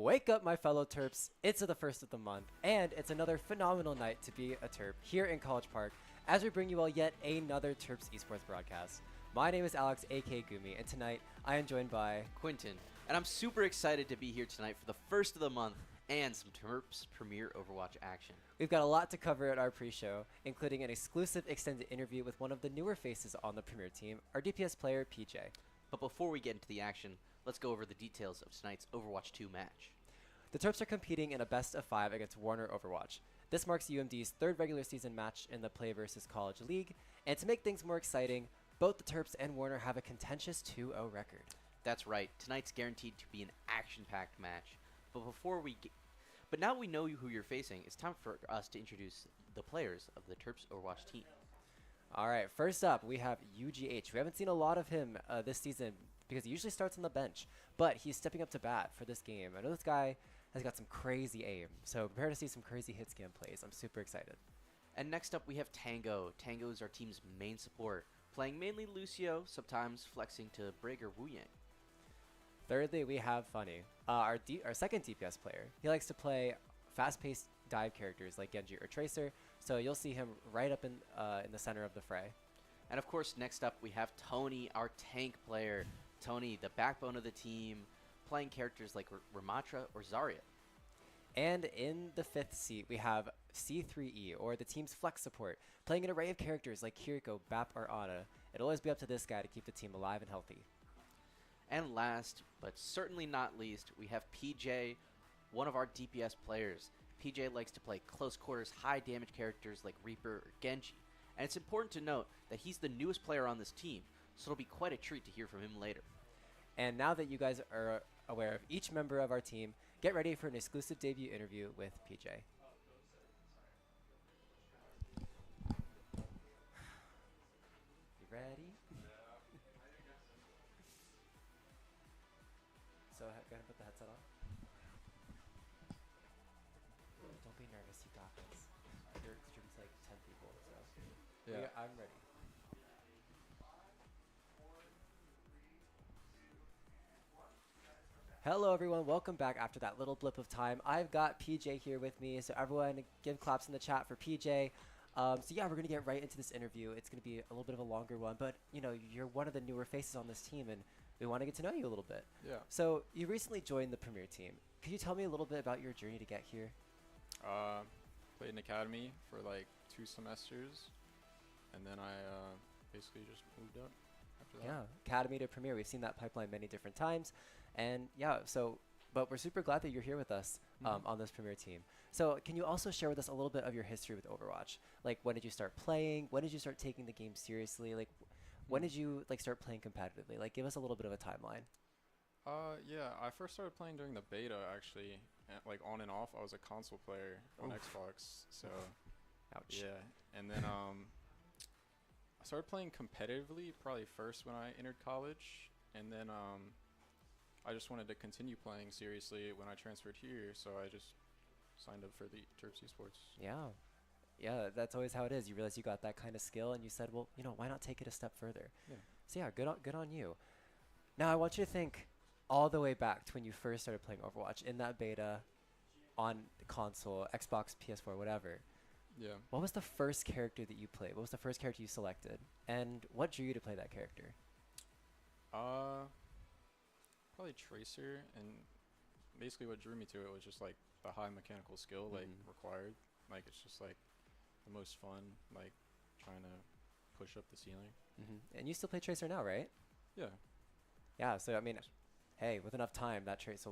Wake up, my fellow Terps. It's the first of the month, and it's another phenomenal night to be a Terp here in College Park as we bring you all yet another Terps Esports broadcast. My name is Alex, aka Gumi, and tonight I am joined by Quinton, and I'm super excited to be here tonight for the first of the month and some Terps Premier Overwatch action. We've got a lot to cover at our pre-show, including an exclusive extended interview with one of the newer faces on the Premier team, our DPS player, PJ. But before we get into the action, let's go over the details of tonight's Overwatch 2 match. The Terps are competing in a best-of-5 against Warner Overwatch. This marks UMD's third regular season match in the Play vs. College League, and to make things more exciting, both the Terps and Warner have a contentious 2-0 record. That's right, tonight's guaranteed to be an action-packed match. But now we know who you're facing, it's time for us to introduce the players of the Terps Overwatch team. All right, first up, we have UGH. We haven't seen a lot of him this season because he usually starts on the bench, but he's stepping up to bat for this game. I know this guy has got some crazy aim, so prepare to see some crazy hit scan plays. I'm super excited. And next up, we have Tango. Tango is our team's main support, playing mainly Lucio, sometimes flexing to Brig or Wu Yang. Thirdly, we have Funny, our second DPS player. He likes to play fast-paced dive characters like Genji or Tracer, so you'll see him right up in the center of the fray. And of course, next up, we have Tony, our tank player. Tony, the backbone of the team, playing characters like Ramatra or Zarya. And in the fifth seat, we have C3E, or the team's flex support, playing an array of characters like Kiriko, Bap, or Ana. It'll always be up to this guy to keep the team alive and healthy. And last, but certainly not least, we have PJ, one of our DPS players. PJ likes to play close quarters, high damage characters like Reaper or Genji. And it's important to note that he's the newest player on this team, so it'll be quite a treat to hear from him later. And now that you guys are aware of each member of our team, get ready for an exclusive debut interview with PJ. You ready? So go ahead and put the headset on. Don't be nervous, you got this. Your stream's like 10 people, so Yeah. I'm ready. Hello everyone, welcome back after that little blip of time. I've got PJ here with me, so everyone give claps in the chat for PJ. So yeah, we're going to get right into this interview. It's going to be a little bit of a longer one, but you know, you're one of the newer faces on this team and we want to get to know you a little bit. Yeah. So you recently joined the Premier team. Could you tell me a little bit about your journey to get here? Played in academy for like 2 semesters, and then I basically just moved up after that. Yeah, academy to Premier. We've seen that pipeline many different times, and yeah. But we're super glad that you're here with us on this Premier team. So can you also share with us a little bit of your history with Overwatch? Like, when did you start playing? When did you start taking the game seriously? Like, when did you start playing competitively? Like, give us a little bit of a timeline. Yeah, I first started playing during the beta actually, like on and off. I was a console player on Xbox, so Ouch. yeah. And then I started playing competitively probably first when I entered college, and then I just wanted to continue playing seriously when I transferred here, so I just signed up for the Terps Esports. Yeah. Yeah, that's always how it is. You realize you got that kind of skill, and you said, well, you know, why not take it a step further? Yeah. So yeah, good on you. Now I want you to think all the way back to when you first started playing Overwatch in that beta on the console, Xbox, PS4, whatever. Yeah. What was the first character that you played? What was the first character you selected? And what drew you to play that character? Probably Tracer, and basically what drew me to it was just like the high mechanical skill like required. Like it's just like the most fun, like trying to push up the ceiling. And you still play Tracer now, right? Yeah. Yeah, so I mean, hey, with enough time, that Tracer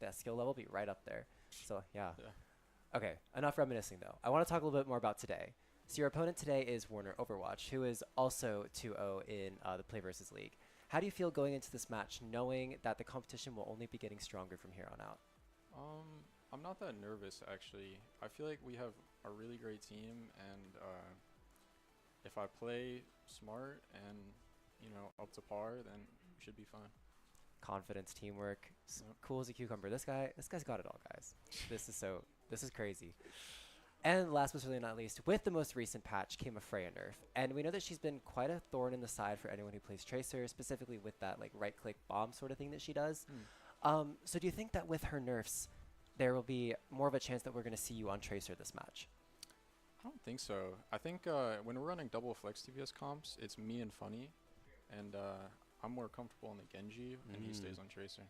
that skill level will be right up there. So yeah. Okay, enough reminiscing though. I want to talk a little bit more about today. So your opponent today is Warner Overwatch, who is also 2-0 in the Play vs. League. How do you feel going into this match, knowing that the competition will only be getting stronger from here on out? I'm not that nervous actually. I feel like we have a really great team, and if I play smart and up to par, then we should be fine. Confidence, teamwork, cool as a cucumber. This guy's got it all, guys. This is crazy. And last but certainly not least, with the most recent patch came a Freya nerf. And we know that she's been quite a thorn in the side for anyone who plays Tracer, specifically with that like right-click bomb sort of thing that she does. So do you think that with her nerfs, there will be more of a chance that we're going to see you on Tracer this match? I don't think so. I think when we're running double flex TPS comps, it's me and Funny, and I'm more comfortable in the Genji, and he stays on Tracer.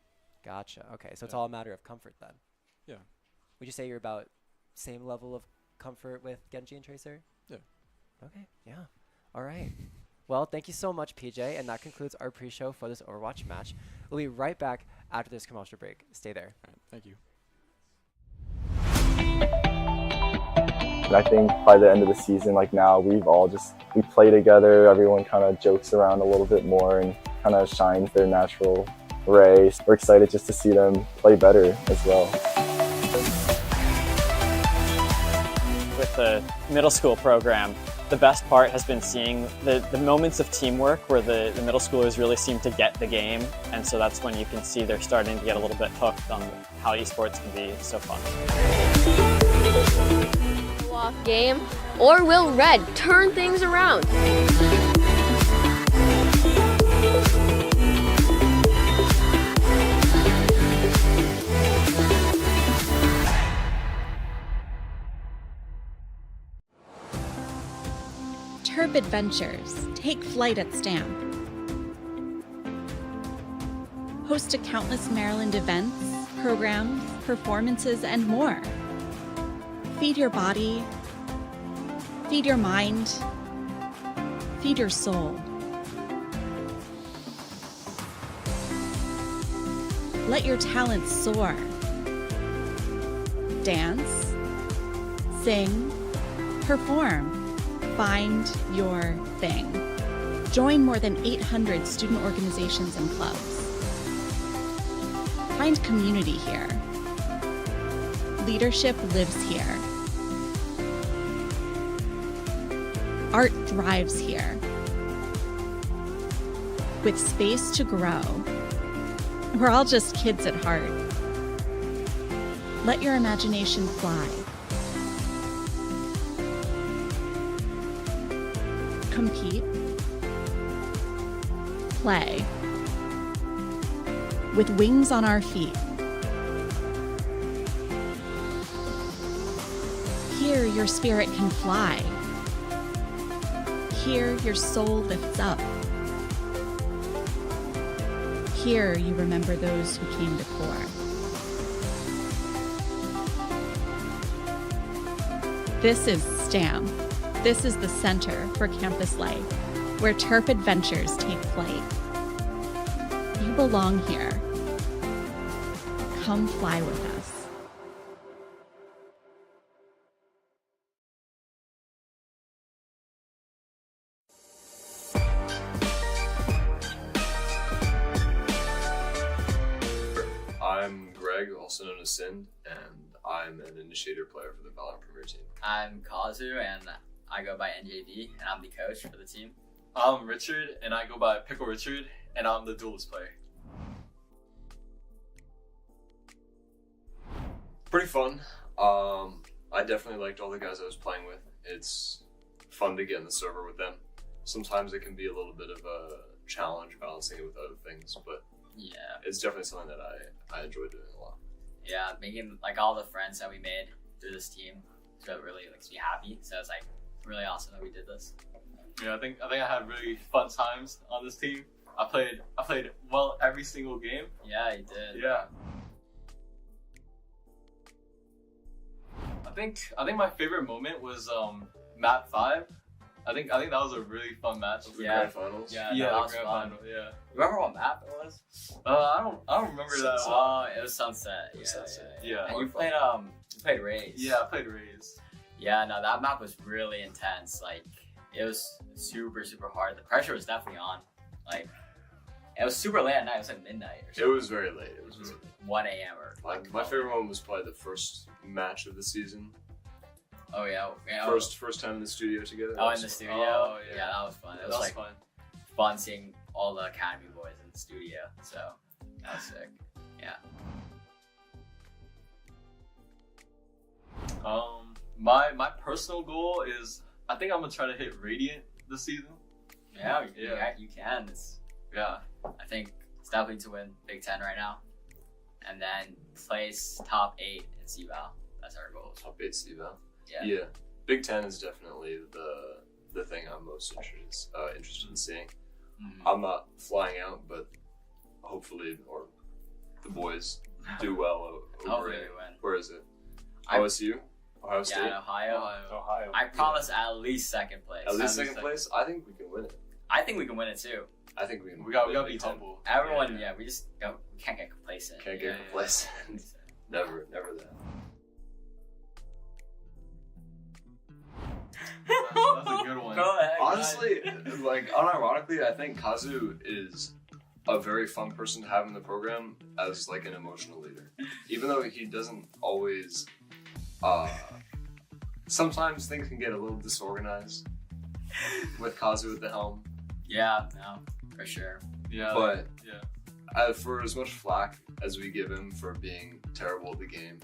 Gotcha. Okay, so it's Yeah. all a matter of comfort then. Yeah. Would you say you're about same level of comfort with Genji and Tracer? Yeah. Okay, yeah. All right. Well, thank you so much, PJ, and that concludes our pre-show for this Overwatch match. We'll be right back after this commercial break. Stay there. All right, thank you. And I think by the end of the season, like now, we play together, everyone kind of jokes around a little bit more and kind of shines their natural ray. We're excited just to see them play better as well. With the middle school program, the best part has been seeing the moments of teamwork where the middle schoolers really seem to get the game, and so that's when you can see they're starting to get a little bit hooked on how esports can be so fun. Off game, or will Red turn things around? Terp Adventures. Take flight at STAM. Host to countless Maryland events, programs, performances, and more. Feed your body. Feed your mind. Feed your soul. Let your talents soar. Dance. Sing. Perform. Find your thing. Join more than 800 student organizations and clubs. Find community here. Leadership lives here. Art thrives here. With space to grow. We're all just kids at heart. Let your imagination fly. Compete, play, with wings on our feet. Here your spirit can fly. Here your soul lifts up. Here you remember those who came before. This is STAM. This is the center for campus life, where Terp Adventures take flight. You belong here. Come fly with us. I'm Greg, also known as Sind, and I'm an initiator player for the Valorant Premier Team. I'm Kazu, and I go by NJV, and I'm the coach for the team. I'm Richard, and I go by Pickle Richard, and I'm the duelist player. Pretty fun. I definitely liked all the guys I was playing with. It's fun to get in the server with them. Sometimes it can be a little bit of a challenge balancing it with other things, but yeah, it's definitely something that I enjoy doing a lot. Yeah, making like all the friends that we made through this team, so it really makes me happy. So it's like really awesome that we did this. Yeah, I think I had really fun times on this team. I played well every single game. Yeah, you did. Yeah. I think my favorite moment was map 5. I think that was a really fun match. The grand finals. Yeah, Yeah, that the was grand fun. final. Yeah. You remember what map it was? I don't remember that. Oh, it was Sunset. It was Sunset. Yeah. And you played Raze. Yeah, I played Raze. Yeah, no, that map was really intense. Like, it was super, super hard. The pressure was definitely on. Like, it was super late at night. It was like midnight or It something. was very late. It was very late. 1 a.m. or Like my favorite one was probably the first match of the season. Oh yeah, First time in the studio together. Oh, in the studio. Oh, yeah. Yeah, that was fun. It That was was like fun. fun seeing all the Academy boys in the studio. So that was sick. Yeah. My personal goal is I think I'm gonna try to hit Radiant this season. Yeah, Yeah. you can. It's, Yeah. I think it's definitely to win Big Ten right now. and then place top 8 in CVAL. That's our goal. Top 8 CVAL. Yeah. Big Ten is definitely the thing I'm most interested in seeing. I'm not flying out, but hopefully, or the boys do well over it. Where is it? OSU? Ohio State? Yeah, Ohio. I promise at least second place. At least second place? I think we can win it. I think we can win it too. I think we can. We gotta be humble. Everyone, we just we can't get complacent. Can't get complacent. Never that. That's a good one. Go ahead. Honestly, like unironically, I think Kazu is a very fun person to have in the program as like an emotional leader. Even though he doesn't always, sometimes things can get a little disorganized with Kazu at the helm. Yeah, no, for sure. Yeah, but for as much flack as we give him for being terrible at the game,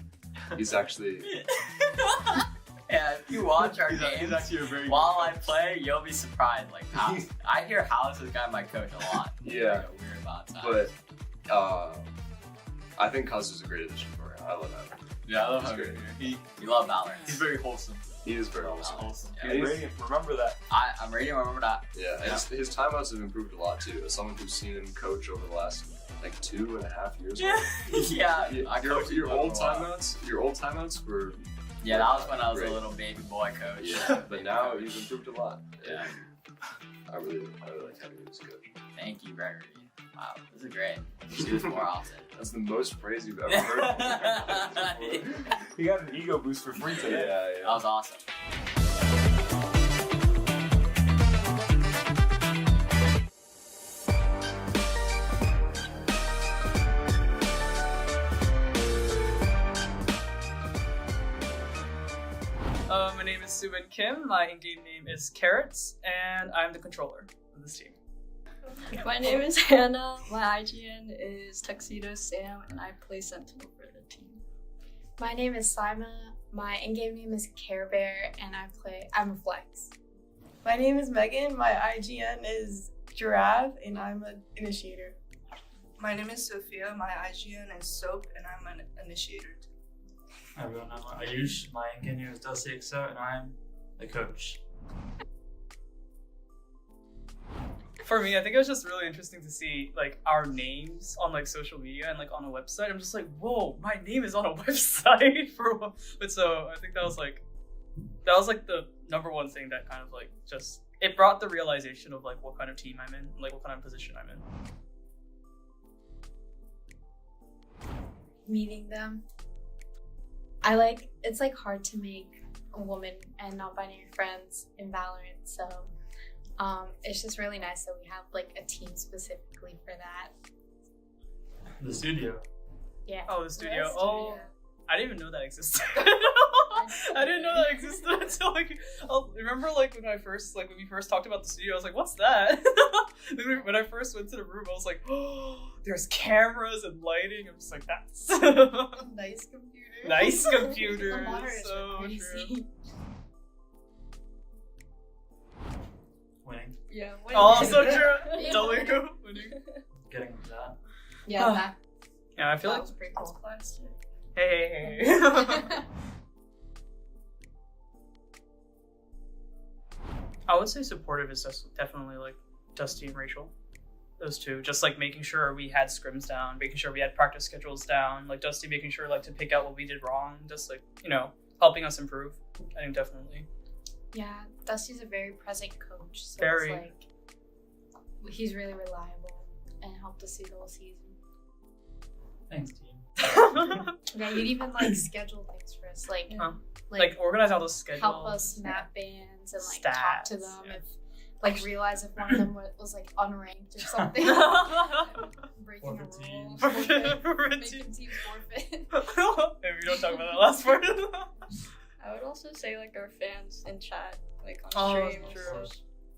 he's actually. Yeah, if you watch our he's games actually a very while I play, you'll be surprised. Like, I hear House is guy my coach a lot. Yeah. Like, weird about that. But I think Kazu's a great addition for him. I love him. Yeah, I love He's him. great. You love Valorant. He's very wholesome. He is very awesome. Yeah, He's radiant. Remember that. I'm radiant. Remember that. Yeah, his timeouts have improved a lot too. As someone who's seen him coach over the last like 2.5 years. Yeah. Your old timeouts were. Yeah, that was when I was a little baby boy coach. Yeah, but now he's improved a lot. Yeah. I really like having him as a coach. Thank you, Gregory. Wow, this is great. Let's do this more often. That's the most praise you've ever heard. He got an ego boost for free today. Yeah. That was awesome. My name is Subin Kim. My in-game name is Carrots, and I'm the controller of this team. My name is Hannah. My IGN is Tuxedo Sam, and I play Sentinel for the team. My name is Sima. My in-game name is Care Bear, and I'm a flex. My name is Megan. My IGN is Giraffe, and I'm an initiator. My name is Sophia. My IGN is Soap, and I'm an initiator. Hi everyone, I'm Ayush. My in-game name is Dulcexa, and I'm the coach. For me, I think it was just really interesting to see like our names on like social media and like on a website. I'm just like, whoa, my name is on a website but so I think that was like the number one thing that kind of like just it brought the realization of like what kind of team I'm in, like what kind of position I'm in. Meeting them. It's like hard to make a woman and non-binary friends in Valorant, so it's just really nice that we have like a team specifically for that. The studio. Yeah. Oh, the studio. Oh, I didn't even know that existed. I didn't know that existed until like remember like when we first talked about the studio, I was like, what's that? When I first went to the room, I was like, oh, there's cameras and lighting. I'm just like, that's nice computer. Nice computers. So true. Winning. Yeah, winning. Also true. W winning. Getting into that. Yeah, that. Yeah, I feel that like was pretty cool. Hey. I would say supportive is definitely like Dusty and Rachel. Those two, just like making sure we had scrims down, making sure we had practice schedules down, like Dusty making sure like to pick out what we did wrong, just like, helping us improve. I think definitely. Yeah, Dusty's a very present coach. So very. It's like, he's really reliable and helped us through the whole season. Thanks, team. Yeah, you'd even like schedule things for us, like organize all those schedules. Help us map bands and like stats, talk to them realize if one of them was like unranked or something. Breaking a rule. Making teams forfeit. If we don't talk about that last part. I would also say like our fans in chat, like on stream. True.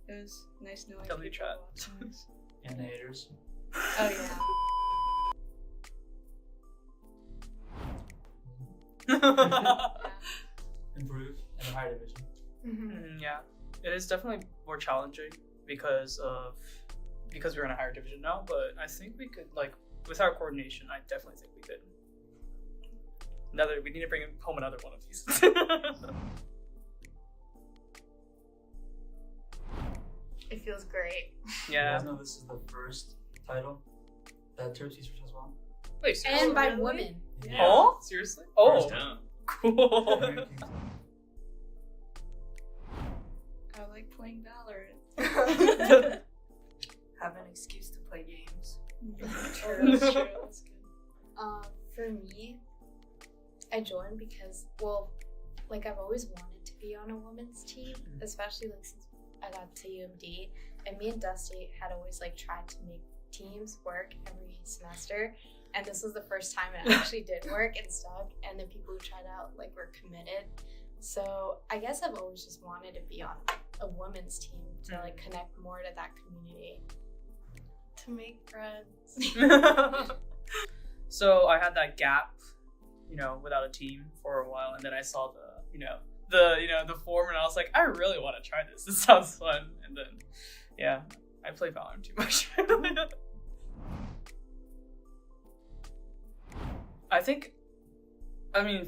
It was nice knowing W people chat. watching us. And the haters. Oh yeah. Improve in the higher division. Yeah, it is definitely more challenging because we're in a higher division now. But I think we could with our coordination, I definitely think we could. We need to bring home another one of these. It feels great. Yeah. You guys know this is the first title that Terps Esports has won. Wait, And by women. Yeah. Oh, seriously? Oh, First time. cool. I like playing Valorant. Have an excuse to play games. That's true. That's good. For me, I joined because, well, like I've always wanted to be on a women's team, especially like since I got to UMD, and me and Dusty had always like tried to make teams work every semester, and this was the first time it actually did work and stuck, and the people who tried out like were committed. So I guess I've always just wanted to be on a women's team to like connect more to that community. To make friends. So I had that gap, without a team for a while, and then I saw the form, and I was like, I really want to try this. This sounds fun. And then, yeah, I play Valorant too much.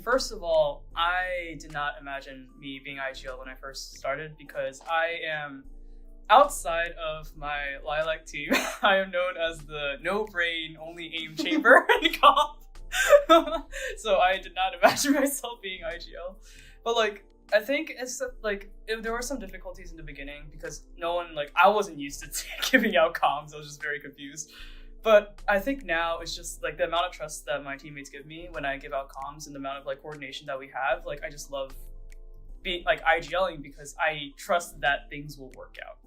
First of all, I did not imagine me being IGL when I first started, because I am, outside of my Lilac team, I am known as the no-brain, only aim chamber in comp. So I did not imagine myself being IGL. But I think it's if there were some difficulties in the beginning, because I wasn't used to giving out comms. I was just very confused. But I think now it's just the amount of trust that my teammates give me when I give out comms, and the amount of coordination that we have. I just love being IGLing, because I trust that things will work out.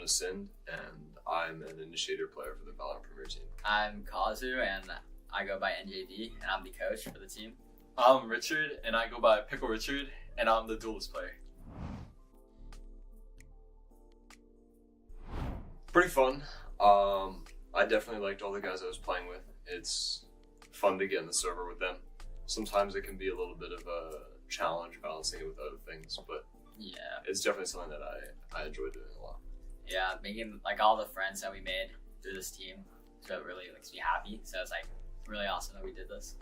is Sind, and I'm an initiator player for the Valorant Premier Team. I'm Kazu, and I go by NJV, and I'm the coach for the team. I'm Richard, and I go by Pickle Richard, and I'm the duelist player. Pretty fun. I definitely liked all the guys I was playing with. It's fun to get in the server with them. Sometimes it can be a little bit of a challenge balancing it with other things, but Yeah. it's definitely something that I enjoy doing a lot. Yeah, making like all the friends that we made through this team, so it really makes me happy. So it's like really awesome that we did this.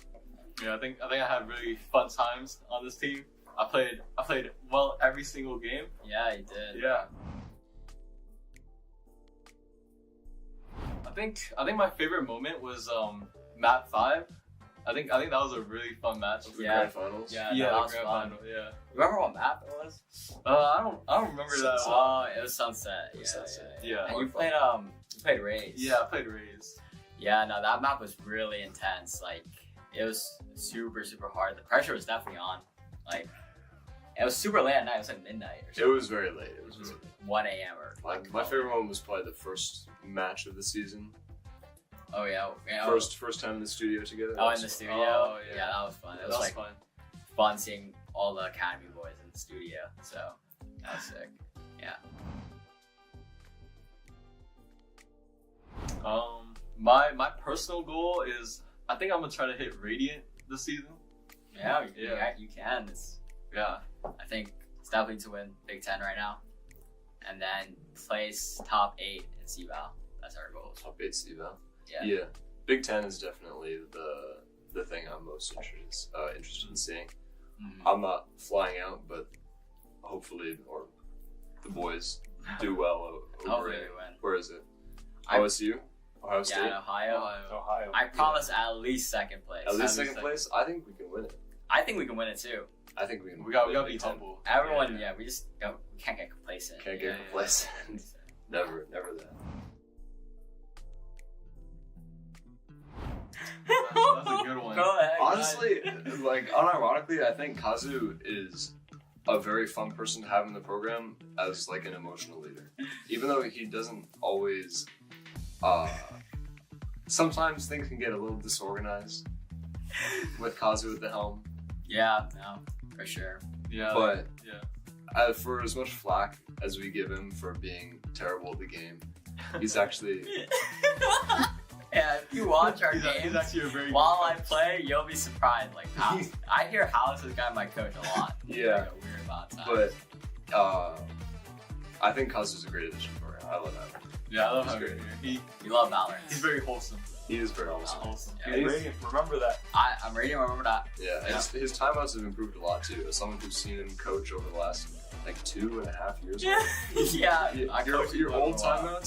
Yeah, I think I had really fun times on this team. I played well every single game. Yeah, you did. Yeah. I think my favorite moment was map 5. I think that was a really fun match. The grand finals. Yeah, Yeah, that the was grand fun. final. Yeah. Remember what map it was? I don't remember that. Oh, it was Sunset. Yeah, Sunset. Yeah. And you played Rays. Yeah, I played Rays. Yeah, no, that map was really intense. Like, it was super, super hard. The pressure was definitely on. Like, it was super late at night. It was like midnight or It something. was very late. It was really late. 1 a.m. or My favorite moment was probably the first match of the season. Oh yeah. First time in the studio together. Oh, in the studio. Oh, yeah. Yeah, that was fun. It That was was like fun. fun seeing all the Academy boys in the studio. So that was sick. Yeah. My personal goal is I think I'm gonna try to hit Radiant this season. Yeah, Yeah. you can. It's Yeah. I think it's definitely to win Big Ten right now, and then place top 8 in CVAL. That's our goal. Top 8 CVAL. Yeah. Yeah. Big Ten is definitely the thing I'm most interested in seeing. Mhm. I'm not flying out, but hopefully, or the boys do well over Hopefully it. we win. Where is it? I- OSU? Ohio State? Yeah, Ohio. Ohio. I promise at least second place. At least second place? I think we can win it. I think we can win it too. I think we can. We gotta win be Big Ten. humble. Everyone, yeah, we just don't. We can't get complacent. Can't get Yeah, complacent. Never that. That's a good one. Go ahead. Honestly, like unironically, I think Kazu is a very fun person to have in the program as like an emotional leader. Even though he doesn't always, sometimes things can get a little disorganized with Kazu at the helm. Yeah, no, for sure. Yeah. But yeah. for as much flack as we give him for being terrible at the game, he's actually Yeah, if you watch our He's games actually a very while good I coach. play, you'll be surprised. Like, I hear House is guy my coach a lot. Yeah. Like a weird amount of time. but I think Kazu's a great addition for him. I love that. Yeah, I love He's having great. him here. You love Valorant. He's very wholesome. He is very awesome. Wholesome. Yeah. And Radiant, remember that. I'm ready to remember that. Yeah, and his timeouts have improved a lot too. As someone who's seen him coach over the last like 2.5 years. Yeah, I your coached your him old for a while.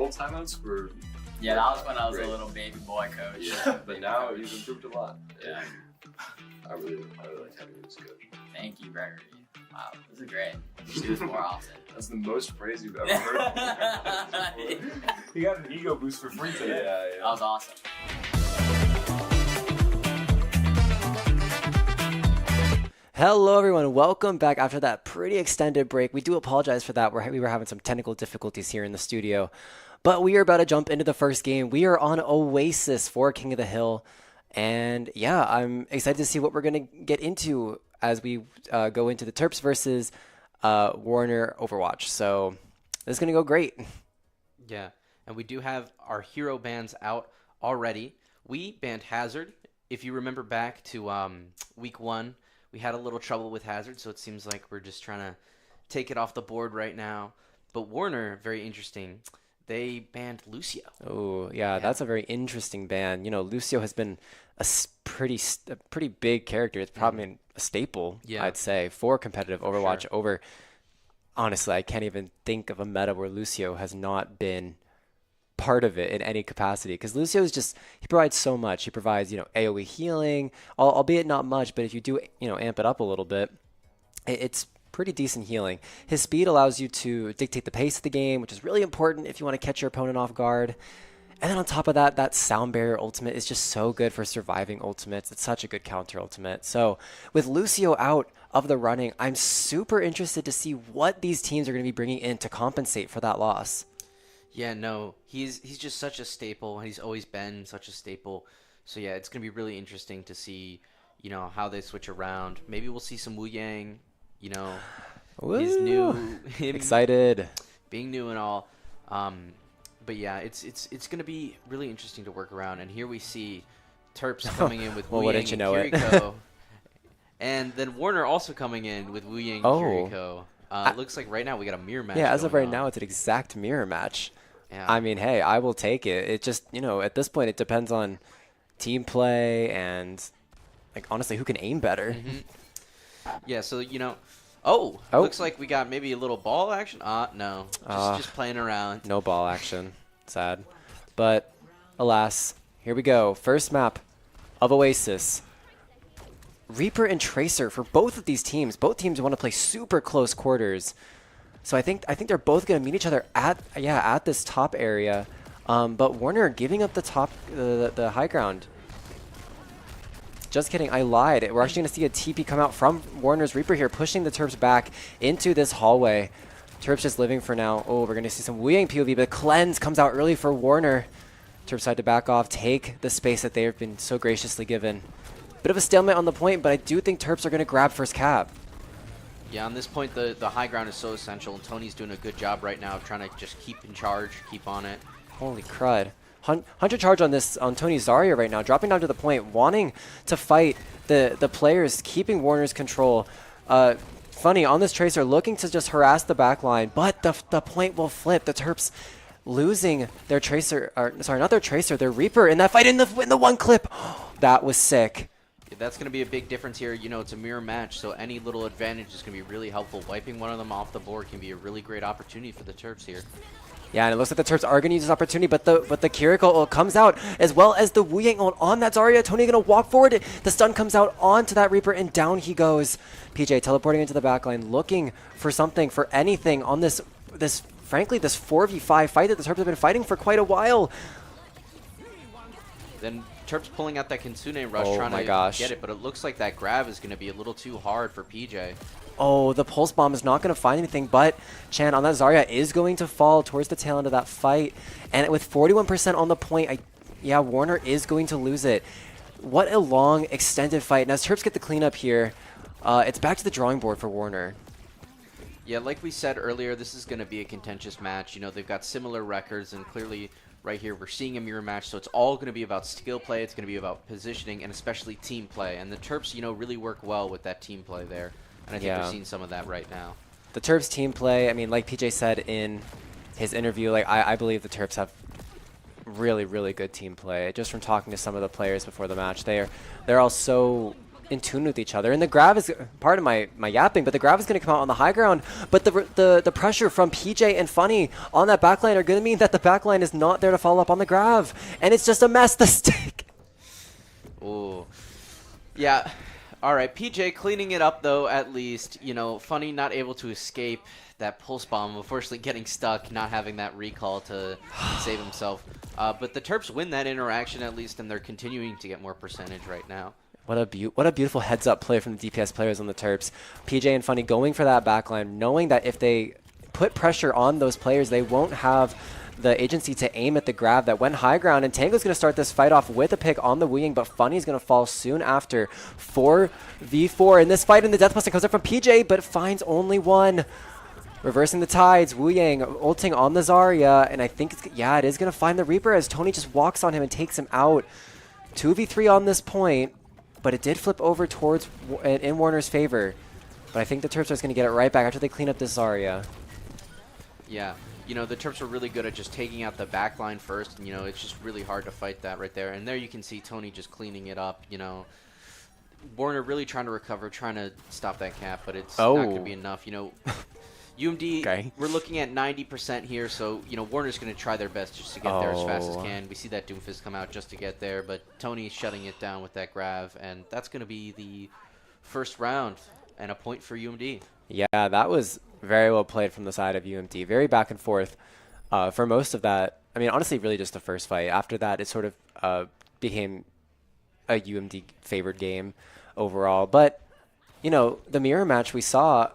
timeouts were Yeah, that was when I was great. a little baby boy coach. Yeah, but Baby now coach. he's improved a lot. Yeah. I really like having him as a coach. Thank you, Gregory. Wow, this is great. Do this more often. That's the most praise you've ever heard. He got an ego boost for free today. That was awesome. Hello, everyone. Welcome back after that pretty extended break. We do apologize for that. We were having some technical difficulties here in the studio. But we are about to jump into the first game. We are on Oasis for King of the Hill. And yeah, I'm excited to see what we're going to get into as we go into the Terps versus Warner Overwatch. So this is going to go great. Yeah, and we do have our hero bans out already. We banned Hazard. If you remember back to week 1, we had a little trouble with Hazard, so it seems like we're just trying to take it off the board right now. But Warner, very interesting. They banned Lucio. Oh, yeah, that's a very interesting ban. You know, Lucio has been a pretty big character. It's probably a staple, I'd say, for competitive Overwatch over. Honestly, I can't even think of a meta where Lucio has not been part of it in any capacity, because Lucio is just, he provides so much. He provides, you know, AoE healing, albeit not much, but if you do, you know, amp it up a little bit, it's pretty decent healing. His speed allows you to dictate the pace of the game, which is really important if you want to catch your opponent off guard. And then on top of that, that sound barrier ultimate is just so good for surviving ultimates. It's such a good counter ultimate. So with Lucio out of the running, I'm super interested to see what these teams are going to be bringing in to compensate for that loss. Yeah, no, he's just such a staple. He's always been such a staple. So yeah, it's gonna be really interesting to see, how they switch around. Maybe we'll see some Wu Yang. You know, he's new. Him Excited. being new and all. But yeah, it's gonna be really interesting to work around. And here we see Terps coming in with Well, Wu wouldn't Yang you and know it? Kiriko. And then Warner also coming in with Wu Yang and Kiriko. It looks like right now we got a mirror match. Yeah, as of going right on. now, it's an exact mirror match. Yeah. I mean, hey, I will take it. It just, at this point, it depends on team play and, honestly, who can aim better. Yeah, so, looks like we got maybe a little ball action. No, just playing around. No ball action. Sad. But, alas, here we go. First map of Oasis. Reaper and Tracer for both of these teams. Both teams want to play super close quarters. So I think they're both going to meet each other at this top area. But Warner giving up the top, the high ground. Just kidding, I lied. We're actually going to see a TP come out from Warner's Reaper here, pushing the Terps back into this hallway. Terps just living for now. Oh, we're going to see some Wu Yang POV, but Cleanse comes out early for Warner. Terps had to back off, take the space that they have been so graciously given. Bit of a stalemate on the point, but I do think Terps are going to grab first cap. Yeah, on this point, the high ground is so essential, and Tony's doing a good job right now of trying to just keep in charge, keep on it. Holy crud. 100 charge on Tony Zarya right now, dropping down to the point, wanting to fight the players, keeping Warner's control. Funny, on this Tracer, looking to just harass the backline, but the point will flip. The Terps losing their Tracer, not their Tracer, their Reaper in that fight in the one clip. That was sick. That's going to be a big difference here. It's a mirror match, so any little advantage is going to be really helpful. Wiping one of them off the board can be a really great opportunity for the Terps here. Yeah, and it looks like the Terps are going to use this opportunity, but the Kiriko ult comes out, as well as the Wu Yang ult on that Zarya. Tony going to walk forward. The stun comes out onto that Reaper, and down he goes. PJ teleporting into the backline, looking for something, for anything on this frankly, this 4v5 fight that the Terps have been fighting for quite a while. Then Terps pulling out that Kitsune rush, trying to get it, but it looks like that grab is going to be a little too hard for PJ. Oh, the Pulse Bomb is not going to find anything, but Chan on that Zarya is going to fall towards the tail end of that fight. And with 41% on the point, Warner is going to lose it. What a long, extended fight. And as Terps get the cleanup here, it's back to the drawing board for Warner. Yeah, like we said earlier, this is going to be a contentious match. They've got similar records, and clearly right here we're seeing a mirror match, so it's all going to be about skill play, it's going to be about positioning, and especially team play. And the Terps, really work well with that team play there. And I think we're seeing some of that right now. The Terps team play, I mean, like PJ said in his interview, I believe the Terps have really, really good team play. Just from talking to some of the players before the match, they're all so in tune with each other. And the grab is part of my yapping, but the grab is going to come out on the high ground. But the pressure from PJ and Funny on that backline are going to mean that the backline is not there to follow up on the grab. And it's just a mess. The stick. Ooh. Yeah. All right, PJ cleaning it up, though, at least. Funny not able to escape that Pulse Bomb, unfortunately getting stuck, not having that recall to save himself. But the Terps win that interaction, at least, and they're continuing to get more percentage right now. What a beautiful heads-up play from the DPS players on the Terps. PJ and Funny going for that backline, knowing that if they put pressure on those players, they won't have the agency to aim at the grab that went high ground. And Tango's going to start this fight off with a pick on the Wu Yang, but Funny's going to fall soon after. 4v4 in this fight, and the Death Blessing comes up from PJ, but finds only one. Reversing the tides, Wu Yang ulting on the Zarya, and I think, it is going to find the Reaper as Tony just walks on him and takes him out. 2v3 on this point, but it did flip over towards in Warner's favor. But I think the Terps are going to get it right back after they clean up this Zarya. Yeah. The Terps are really good at just taking out the back line first, and, it's just really hard to fight that right there. And there you can see Tony just cleaning it up, Warner really trying to recover, trying to stop that cap, but it's not going to be enough. UMD, we're looking at 90% here, so, Warner's going to try their best just to get there as fast as can. We see that Doomfist come out just to get there, but Tony's shutting it down with that grab, and that's going to be the first round and a point for UMD. Yeah, that was very well played from the side of UMD. Very back and forth for most of that. I mean, honestly, really just the first fight. After that, it sort of became a UMD favored game overall. But, the mirror match we saw,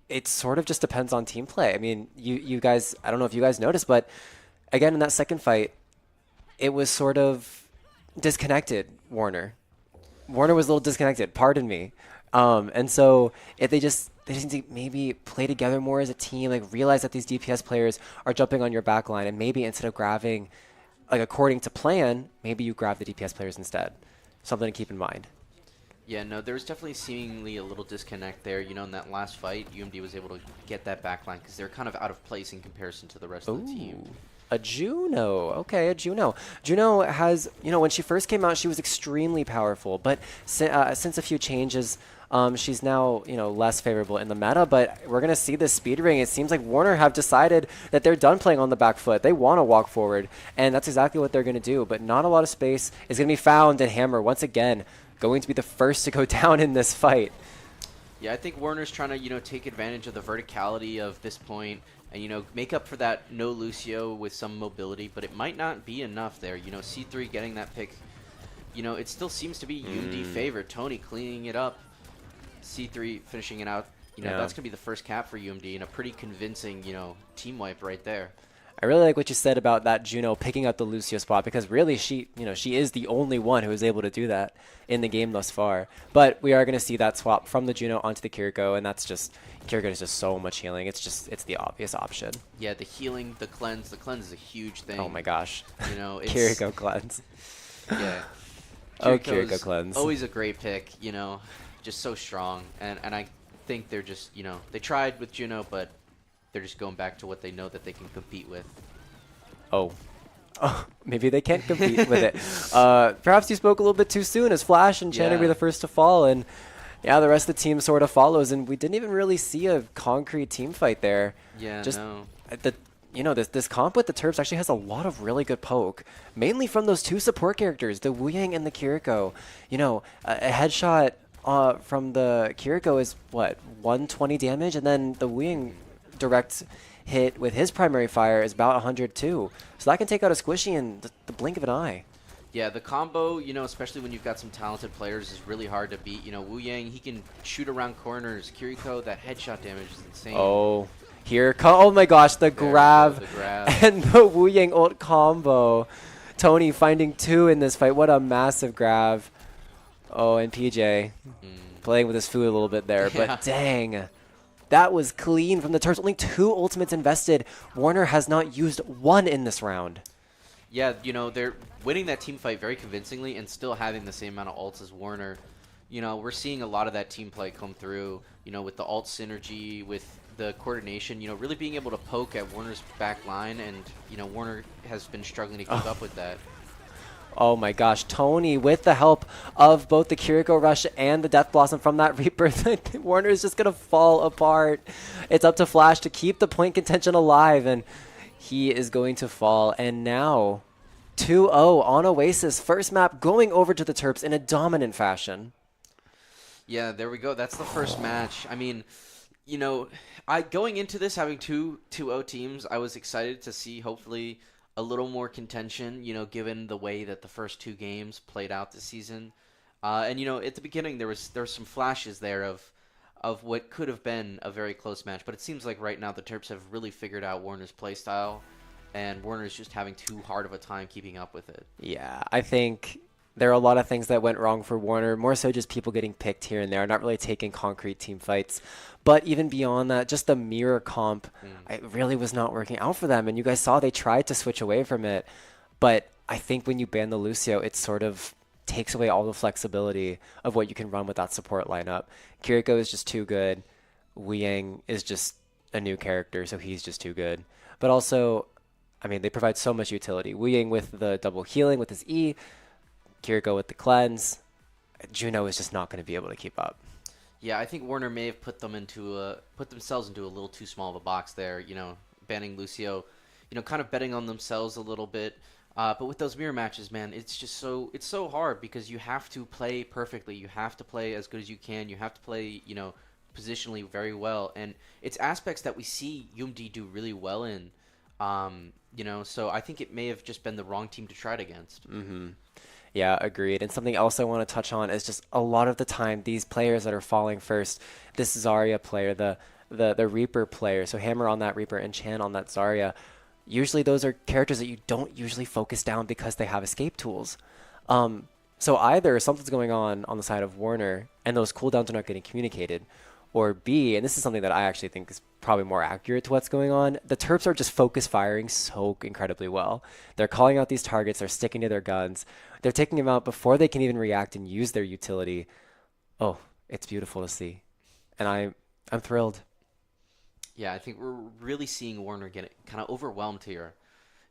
it sort of just depends on team play. I mean, you guys, I don't know if you guys noticed, but again, in that second fight, it was sort of disconnected, Warner. Warner was a little disconnected, pardon me. And so if they just need to maybe play together more as a team, like realize that these DPS players are jumping on your back line, and maybe instead of grabbing, like according to plan, maybe you grab the DPS players instead. Something to keep in mind. Yeah, no, there was definitely seemingly a little disconnect there. You know, in that last fight, UMD was able to get that backline because they're kind of out of place in comparison to the rest of the team. A Juno. Okay, a Juno. Juno has, when she first came out, she was extremely powerful. But since a few changes, she's now, less favorable in the meta. But we're going to see this speed ring. It seems like Warner have decided that they're done playing on the back foot. They want to walk forward. And that's exactly what they're going to do. But not a lot of space is going to be found. And Hammer, once again, going to be the first to go down in this fight. Yeah, I think Warner's trying to, take advantage of the verticality of this point and, make up for that no Lucio with some mobility, but it might not be enough there. C3 getting that pick, it still seems to be UMD favored. Tony cleaning it up, C3 finishing it out. That's going to be the first cap for UMD and a pretty convincing, team wipe right there. I really like what you said about that Juno picking up the Lucio spot because really she is the only one who is able to do that in the game thus far. But we are going to see that swap from the Juno onto the Kiriko, and that's just Kiriko is just so much healing. It's the obvious option. Yeah, the healing, the cleanse is a huge thing. Oh my gosh. It's Kiriko cleanse. Yeah. Kiriko cleanse. Always a great pick, just so strong. And I think they're just, they tried with Juno, but they're just going back to what they know that they can compete with. Oh, maybe they can't compete with it. Perhaps you spoke a little bit too soon as Flash and Channing were the first to fall, and the rest of the team sort of follows, and we didn't even really see a concrete team fight there. Yeah, just no. This comp with the Terps actually has a lot of really good poke, mainly from those two support characters, the Wu Yang and the Kiriko. A headshot from the Kiriko is what, 120 damage, and then the Wu Yang direct hit with his primary fire is about 102. So that can take out a squishy in the blink of an eye. Yeah, the combo, especially when you've got some talented players, is really hard to beat. Wu Yang, he can shoot around corners. Kiriko, that headshot damage is insane. Oh, oh my gosh, the grab and the Wu Yang ult combo. Tony finding 2 in this fight. What a massive grab. Oh, and PJ playing with his food a little bit there, but dang. That was clean from the Terps. Only 2 ultimates invested. Warner has not used 1 in this round. Yeah, they're winning that team fight very convincingly and still having the same amount of ults as Warner. We're seeing a lot of that team play come through, with the ult synergy, with the coordination, really being able to poke at Warner's back line, and, Warner has been struggling to keep up with that. Oh my gosh, Tony with the help of both the Kiriko Rush and the Death Blossom from that Reaper. Warner is just going to fall apart. It's up to Flash to keep the point contention alive, and he is going to fall. And now 2-0 on Oasis. First map going over to the Terps in a dominant fashion. Yeah, there we go. That's the first match. I mean, going into this having 2-0 teams, I was excited to see hopefully a little more contention, given the way that the first 2 games played out this season. And, at the beginning, there was some flashes there of what could have been a very close match. But it seems like right now the Terps have really figured out Warner's playstyle, and Warner's just having too hard of a time keeping up with it. Yeah, I think there are a lot of things that went wrong for Warner, more so just people getting picked here and there, not really taking concrete team fights. But even beyond that, just the mirror comp, it really was not working out for them. And you guys saw they tried to switch away from it. But I think when you ban the Lucio, it sort of takes away all the flexibility of what you can run with that support lineup. Kiriko is just too good. Wu Yang is just a new character, so he's just too good. But also, I mean, they provide so much utility. Wu Yang with the double healing with his E, Kiriko with the cleanse. Juno is just not going to be able to keep up. Yeah, I think Warner may have put themselves into a little too small of a box there, banning Lucio, kind of betting on themselves a little bit. But with those mirror matches, man, it's so hard because you have to play perfectly. You have to play as good as you can. You have to play, positionally very well. And it's aspects that we see UMD do really well in, so I think it may have just been the wrong team to try it against. Mm-hmm. Yeah, agreed. And something else I want to touch on is just a lot of the time, these players that are falling first, this Zarya player, the the Reaper player, so Hammer on that Reaper and Chan on that Zarya, usually those are characters that you don't usually focus down because they have escape tools. So either something's going on the side of Warner and those cooldowns are not getting communicated, or B, and this is something that I actually think is probably more accurate to what's going on, the Terps are just focus firing so incredibly well. They're calling out these targets, they're sticking to their guns, they're taking them out before they can even react and use their utility. Oh, it's beautiful to see. And I'm thrilled. Yeah, I think we're really seeing Warner get kind of overwhelmed here.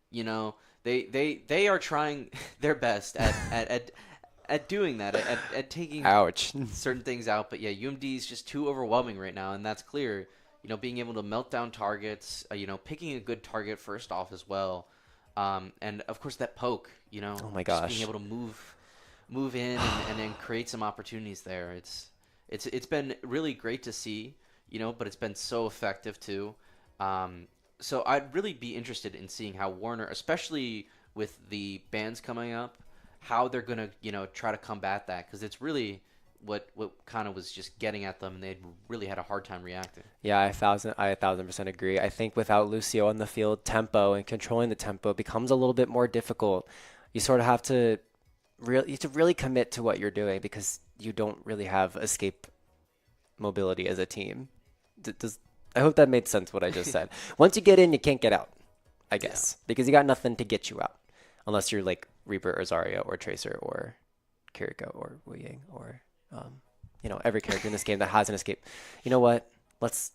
You know, they are trying their best at doing that, at taking Ouch. certain things out. But yeah, UMD is just too overwhelming right now, and that's clear. You know, being able to melt down targets, you know, picking a good target first off as well. And of course that poke, you know, oh my just gosh, being able to move in and then create some opportunities there. It's been really great to see, you know, but it's been so effective too. So I'd really be interested in seeing how Warner, especially with the bans coming up, how they're gonna, you know, try to combat that, because it's really what kind of was just getting at them, and they really had a hard time reacting. Yeah, I 1,000% agree. I think without Lucio on the field, tempo and controlling the tempo becomes a little bit more difficult. You sort of have to really commit to what you're doing because you don't really have escape mobility as a team. I hope that made sense what I just said. Once you get in, you can't get out, I guess, because you got nothing to get you out, unless you're like Reaper or Zarya or Tracer or Kiriko or Wu Ying or you know, every character in this game that has an escape. You know what? Let's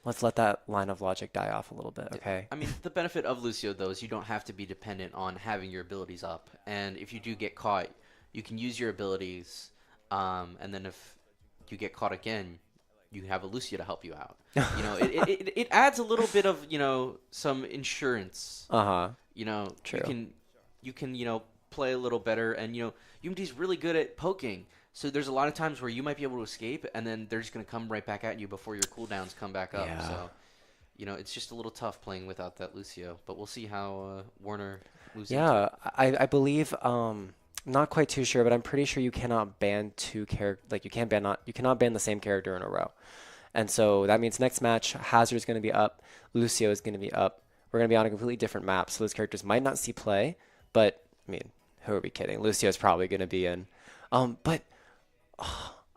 let that line of logic die off a little bit, okay? I mean, the benefit of Lucio, though, is you don't have to be dependent on having your abilities up. And if you do get caught, you can use your abilities, and then if you get caught again, you have a Lucio to help you out. You know, it adds a little bit of, you know, some insurance. You know, True. you can, you know, play a little better. And, you know, UMD's really good at poking. So there's a lot of times where you might be able to escape, and then they're just going to come right back at you before your cooldowns come back up. Yeah. So, you know, it's just a little tough playing without that Lucio. But we'll see how Warner moves Yeah, into it. I believe, not quite too sure, but I'm pretty sure you cannot ban two characters. Like you cannot ban the same character in a row. And so that means next match, Hazard is going to be up, Lucio is going to be up. We're going to be on a completely different map, so those characters might not see play. But I mean, who are we kidding? Lucio is probably going to be in. But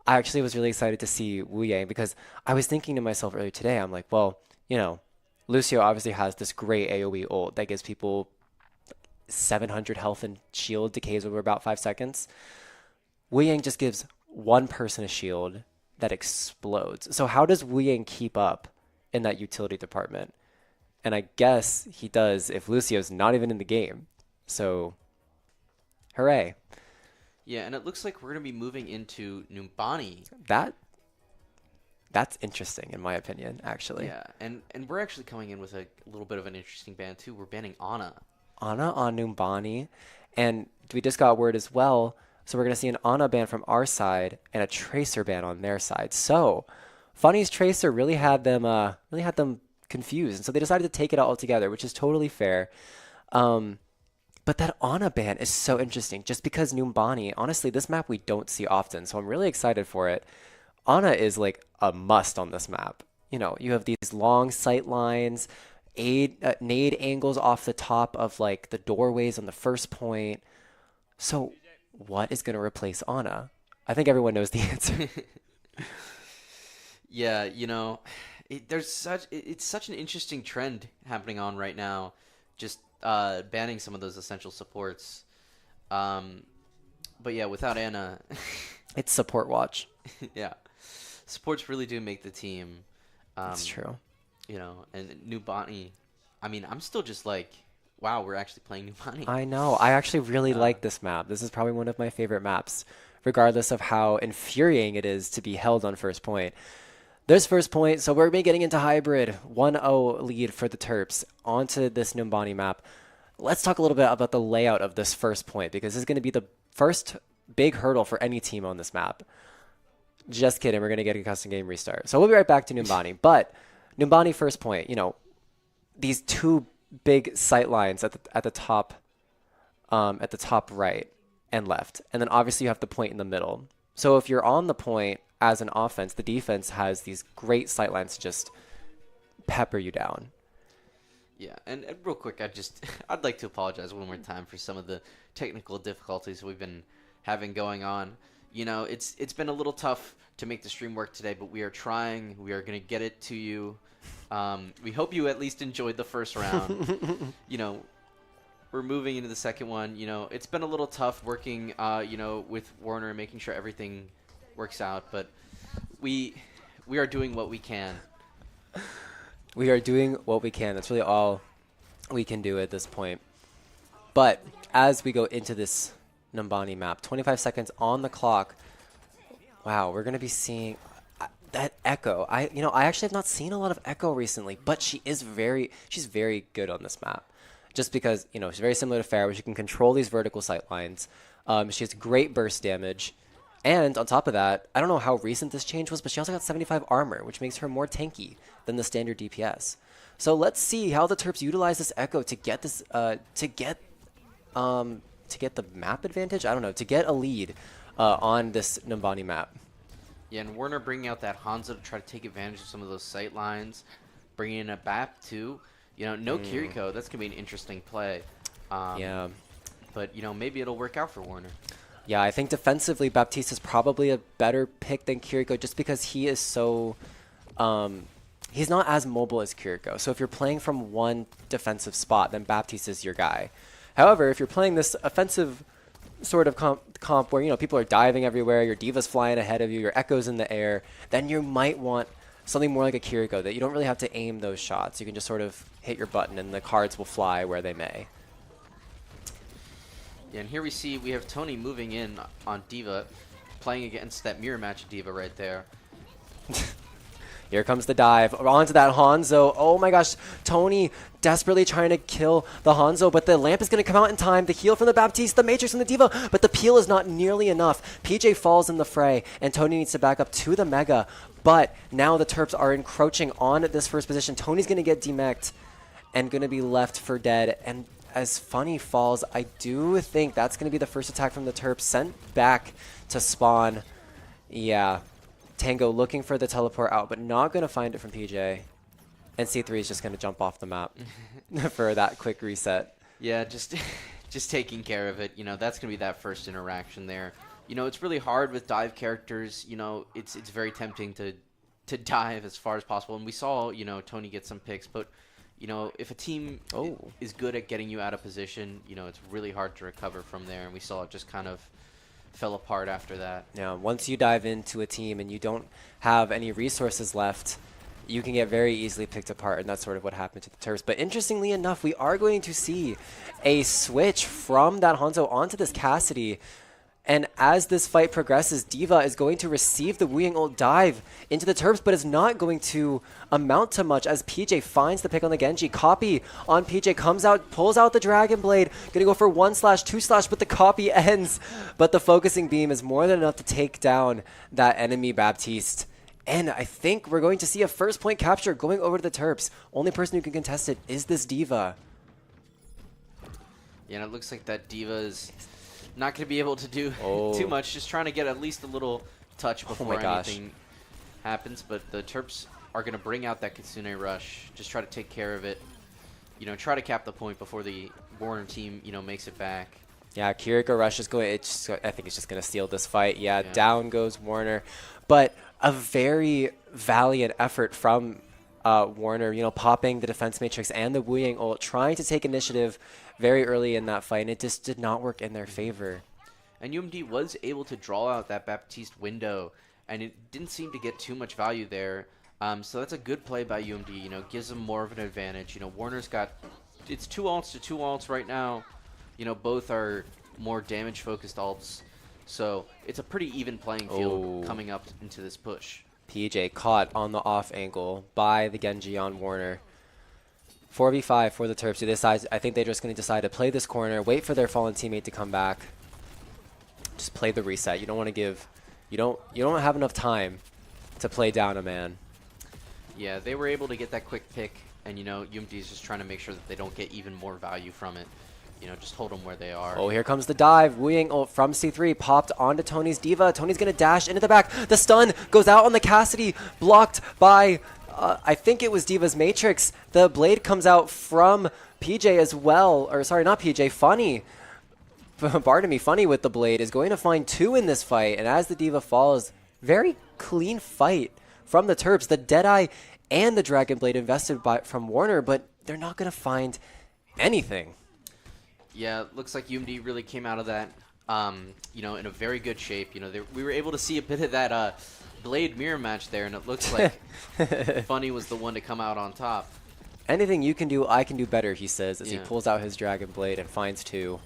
I actually was really excited to see Wu Yang, because I was thinking to myself earlier today, I'm like, well, you know, Lucio obviously has this great AoE ult that gives people 700 health and shield decays over about 5 seconds. Wu Yang just gives one person a shield that explodes. So how does Wu Yang keep up in that utility department? And I guess he does if Lucio's not even in the game. So, hooray. Yeah, and it looks like we're going to be moving into Numbani. That's interesting, in my opinion, actually. Yeah, and we're actually coming in with a little bit of an interesting ban, too. We're banning Ana. Ana on Numbani. And we just got word as well, so we're going to see an Ana ban from our side and a Tracer ban on their side. So, Funny's Tracer really had them confused, and so they decided to take it all together, which is totally fair. But that Ana ban is so interesting, just because Numbani, honestly, this map we don't see often, so I'm really excited for it. Ana is like a must on this map. You know, you have these long sight lines, nade angles off the top of like the doorways on the first point. So what is going to replace Ana? I think everyone knows the answer. Yeah, you know, it's such an interesting trend happening on right now. Just banning some of those essential supports. But yeah, without Ana, it's support watch. Yeah, supports really do make the team. That's true. You know, and Numbani, I mean, I'm still just like, wow, we're actually playing Numbani. I know. I actually really like this map. This is probably one of my favorite maps, regardless of how infuriating it is to be held on first point. There's first point, so we're getting into hybrid. 1-0 lead for the Terps onto this Numbani map. Let's talk a little bit about the layout of this first point, because this is going to be the first big hurdle for any team on this map. Just kidding, we're going to get a custom game restart. So we'll be right back to Numbani. But Numbani first point, you know, these two big sight lines at the top right and left. And then obviously you have the point in the middle. So if you're on the point as an offense, the defense has these great sightlines to just pepper you down. Yeah, and real quick, I'd like to apologize one more time for some of the technical difficulties we've been having going on. You know, it's been a little tough to make the stream work today, but we are trying. We are going to get it to you. We hope you at least enjoyed the first round. You know, we're moving into the second one. You know, it's been a little tough working, you know, with Warner and making sure everything works out, but we are doing what we can. We are doing what we can. That's really all we can do at this point. But as we go into this Numbani map, 25 seconds on the clock. Wow, we're going to be seeing that Echo. I actually have not seen a lot of Echo recently, but she's very good on this map. Just because, you know, she's very similar to Pharah, where she can control these vertical sight lines. She has great burst damage. And on top of that, I don't know how recent this change was, but she also got 75 armor, which makes her more tanky than the standard DPS. So let's see how the Terps utilize this Echo to get this, to get the map advantage. I don't know, to get a lead on this Numbani map. Yeah, and Warner bringing out that Hanzo to try to take advantage of some of those sight lines, bringing in a BAP too. You know, no Kiriko. That's gonna be an interesting play. Yeah, but you know, maybe it'll work out for Warner. Yeah, I think defensively, Baptiste is probably a better pick than Kiriko just because he is so... he's not as mobile as Kiriko. So if you're playing from one defensive spot, then Baptiste is your guy. However, if you're playing this offensive sort of comp where, you know, people are diving everywhere, your Diva's flying ahead of you, your Echo's in the air, then you might want something more like a Kiriko that you don't really have to aim those shots. You can just sort of hit your button and the cards will fly where they may. Yeah, and here we have Tony moving in on Diva, playing against that mirror match Diva right there. Here comes the dive onto that Hanzo. Oh my gosh, Tony desperately trying to kill the Hanzo, but the lamp is going to come out in time. The heal from the Baptiste, the Matrix from the Diva, but the peel is not nearly enough. PJ falls in the fray, and Tony needs to back up to the Mega, but now the Terps are encroaching on this first position. Tony's going to get demeched and going to be left for dead, and as Funny falls, I do think that's going to be the first attack from the Terps, sent back to spawn. Yeah, Tango looking for the teleport out, but not going to find it from PJ. And C3 is just going to jump off the map for that quick reset. Yeah, just taking care of it. You know, that's going to be that first interaction there. You know, it's really hard with dive characters. You know, it's very tempting to dive as far as possible. And we saw, you know, Tony get some picks, but you know, if a team is good at getting you out of position, you know, it's really hard to recover from there. And we saw it just kind of fell apart after that. Yeah, once you dive into a team and you don't have any resources left, you can get very easily picked apart, and that's sort of what happened to the Terps. But interestingly enough, we are going to see a switch from that Hanzo onto this Cassidy. And as this fight progresses, Diva is going to receive the Wu Ying ult dive into the Terps, but is not going to amount to much as PJ finds the pick on the Genji. Copy on PJ, comes out, pulls out the Dragon Blade, gonna go for 1/2/, but the copy ends. But the focusing beam is more than enough to take down that enemy Baptiste. And I think we're going to see a first point capture going over to the Terps. Only person who can contest it is this Diva. Yeah, and it looks like that Diva is not going to be able to do too much, just trying to get at least a little touch before anything happens. But the Terps are going to bring out that Kitsune Rush, just try to take care of it. You know, try to cap the point before the Warner team, you know, makes it back. Yeah, Kiriko Rush is going, I think it's just going to steal this fight. Yeah, down goes Warner. But a very valiant effort from Warner, you know, popping the defense matrix and the Wu Ying ult, trying to take initiative very early in that fight, and it just did not work in their favor. And UMD was able to draw out that Baptiste window, and it didn't seem to get too much value there. So that's a good play by UMD, you know, gives them more of an advantage. You know, Warner's got, it's 2 ults to 2 ults right now. You know, both are more damage-focused ults. So it's a pretty even playing field coming up into this push. PJ caught on the off angle by the Genji on Warner. 4v5 for the Terps. I think they're just going to decide to play this corner, wait for their fallen teammate to come back. Just play the reset. You don't want to give, you don't have enough time to play down a man. Yeah, they were able to get that quick pick, and you know, UMD is just trying to make sure that they don't get even more value from it. just hold them where they are. Oh, here comes the dive. Wu Ying from C3 popped onto Tony's Diva. Tony's going to dash into the back. The stun goes out on the Cassidy, blocked by, I think it was Diva's Matrix. The blade comes out from PJ as well. Or sorry, not PJ, Funny. Pardon me, Funny with the blade is going to find 2 in this fight. And as the Diva falls, very clean fight from the Terps. The Deadeye and the Dragon Blade invested from Warner, but they're not going to find anything. Yeah, looks like UMD really came out of that, in a very good shape. We were able to see a bit of that blade mirror match there, and it looks like Funny was the one to come out on top. Anything you can do, I can do better, he says, as he pulls out his Dragon Blade and finds 2.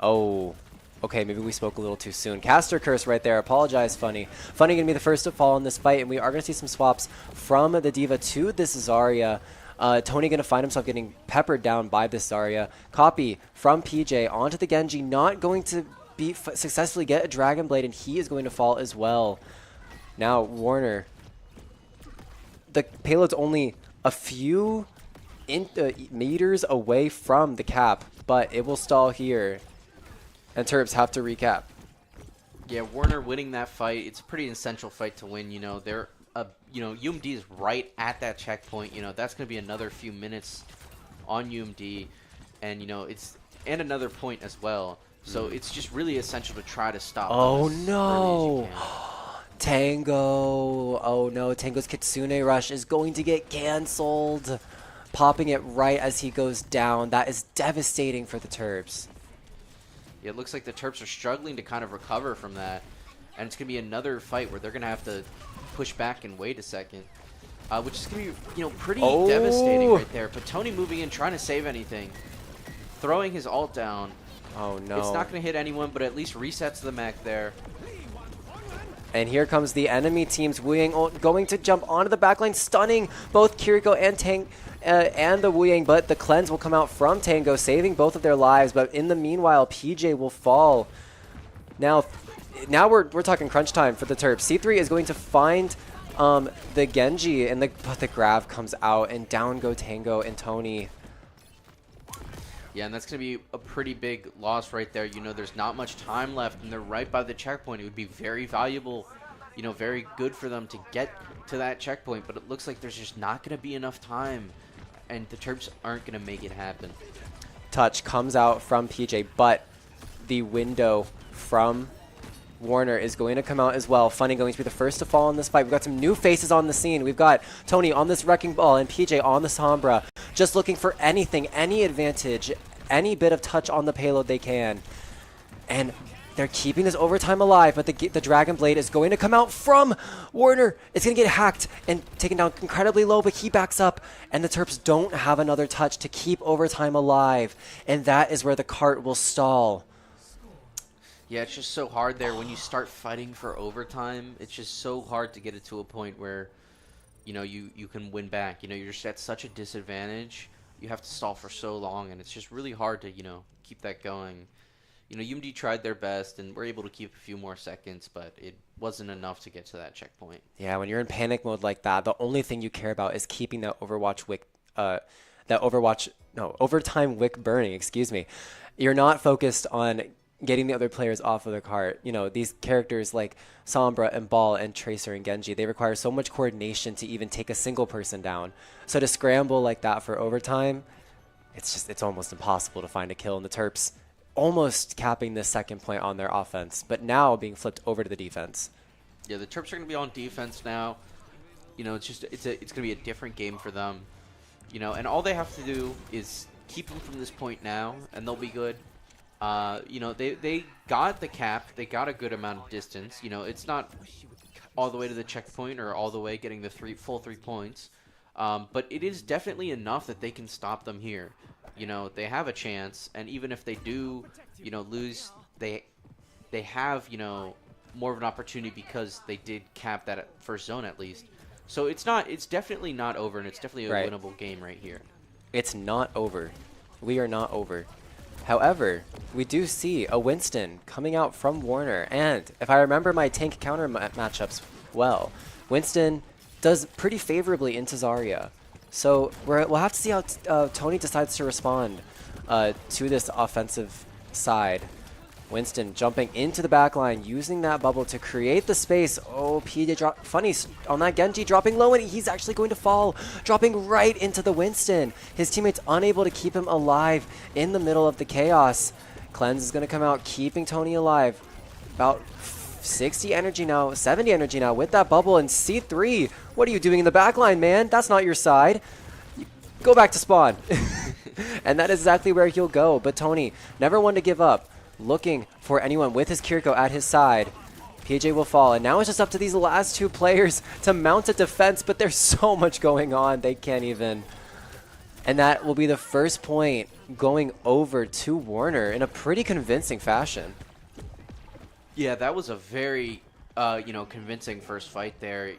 Oh, okay, maybe we spoke a little too soon. Caster Curse right there. Apologize, Funny. Funny going to be the first to fall in this fight, and we are going to see some swaps from the Diva to this Zarya. Tony going to find himself getting peppered down by this Zarya. Copy from PJ onto the Genji, not going to successfully get a Dragon Blade, and he is going to fall as well. Now, Warner. The payload's only a few meters away from the cap, but it will stall here. And Terps have to recap. Yeah, Warner winning that fight, it's a pretty essential fight to win. They're UMD is right at that checkpoint. That's going to be another few minutes on UMD, and it's another point as well. So it's just really essential to try to stop. Oh no, Tango! Oh no, Tango's Kitsune Rush is going to get cancelled, popping it right as he goes down. That is devastating for the Terps. Yeah, it looks like the Terps are struggling to kind of recover from that, and it's going to be another fight where they're going to have to push back and wait a second, which is going to be, pretty devastating right there. But Tony moving in, trying to save anything, throwing his ult down. Oh no! It's not going to hit anyone, but at least resets the mech there. And here comes the enemy team's Wu Ying ult going to jump onto the backline, stunning both Kiriko and and the Wu Ying, but the cleanse will come out from Tango, saving both of their lives. But in the meanwhile, PJ will fall. Now we're talking crunch time for the Terps. C3 is going to find the Genji, and but the grab comes out, and down go Tango and Tony. Yeah, and that's going to be a pretty big loss right there. There's not much time left, and they're right by the checkpoint. It would be very valuable, very good for them to get to that checkpoint, but it looks like there's just not going to be enough time, and the Terps aren't going to make it happen. Touch comes out from PJ, but the window from Warner is going to come out as well. Funny going to be the first to fall in this fight. We've got some new faces on the scene. We've got Tony on this Wrecking Ball and PJ on the Sombra, just looking for anything, any advantage, any bit of touch on the payload they can. And they're keeping this overtime alive, but the Dragon Blade is going to come out from Warner. It's going to get hacked and taken down incredibly low, but he backs up, and the Terps don't have another touch to keep overtime alive, and that is where the cart will stall. Yeah, it's just so hard there when you start fighting for overtime. It's just so hard to get it to a point where, you can win back. You're just at such a disadvantage. You have to stall for so long, and it's just really hard to, keep that going. UMD tried their best and were able to keep a few more seconds, but it wasn't enough to get to that checkpoint. Yeah, when you're in panic mode like that, the only thing you care about is keeping that overtime wick burning, excuse me. You're not focused on getting the other players off of the cart. These characters like Sombra and Ball and Tracer and Genji, they require so much coordination to even take a single person down. So to scramble like that for overtime, it's almost impossible to find a kill. And the Terps almost capping this second point on their offense, but now being flipped over to the defense. Yeah, the Terps are going to be on defense now. It's going to be a different game for them. And all they have to do is keep them from this point now, and they'll be good. They got the cap. They got a good amount of distance. It's not all the way to the checkpoint or all the way getting the full 3 points. But it is definitely enough that they can stop them here. They have a chance, and even if they do, lose, they have, more of an opportunity because they did cap that first zone at least. So it's definitely not over, and it's definitely a winnable game right here. It's not over. We are not over. However, we do see a Winston coming out from Warner, and if I remember my tank counter matchups well, Winston does pretty favorably into Zarya. So we'll have to see how Tony decides to respond. to this offensive side. Winston jumping into the back line, using that bubble to create the space. Oh, PJ drop funny on that Genji, dropping low, and he's actually going to fall, dropping right into the Winston. His teammates unable to keep him alive in the middle of the chaos. Cleanse is going to come out, keeping Tony alive. About 60 energy now, 70 energy now with that bubble. And C3, what are you doing in the back line, man? That's not your side. Go back to spawn. And that is exactly where he'll go. But Tony, never one to give up. Looking for anyone with his Kiriko at his side. PJ will fall, and now it's just up to these last two players to mount a defense, but there's so much going on, they can't even. And that will be the first point going over to Warner in a pretty convincing fashion. Yeah, that was a very, convincing first fight there.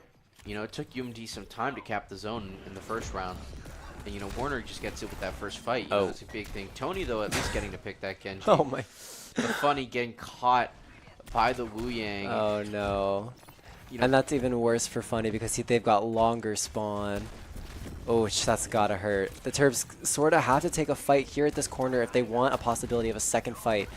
It took UMD some time to cap the zone in the first round. And, Warner just gets it with that first fight. That's a big thing. Tony, though, at least getting to pick that Genji. Oh, my. The funny getting caught by the Wu Yang. Oh, no. And that's even worse for Funny because they've got longer spawn. Oh, that's gotta hurt. The Terps sort of have to take a fight here at this corner if they want a possibility of a second fight.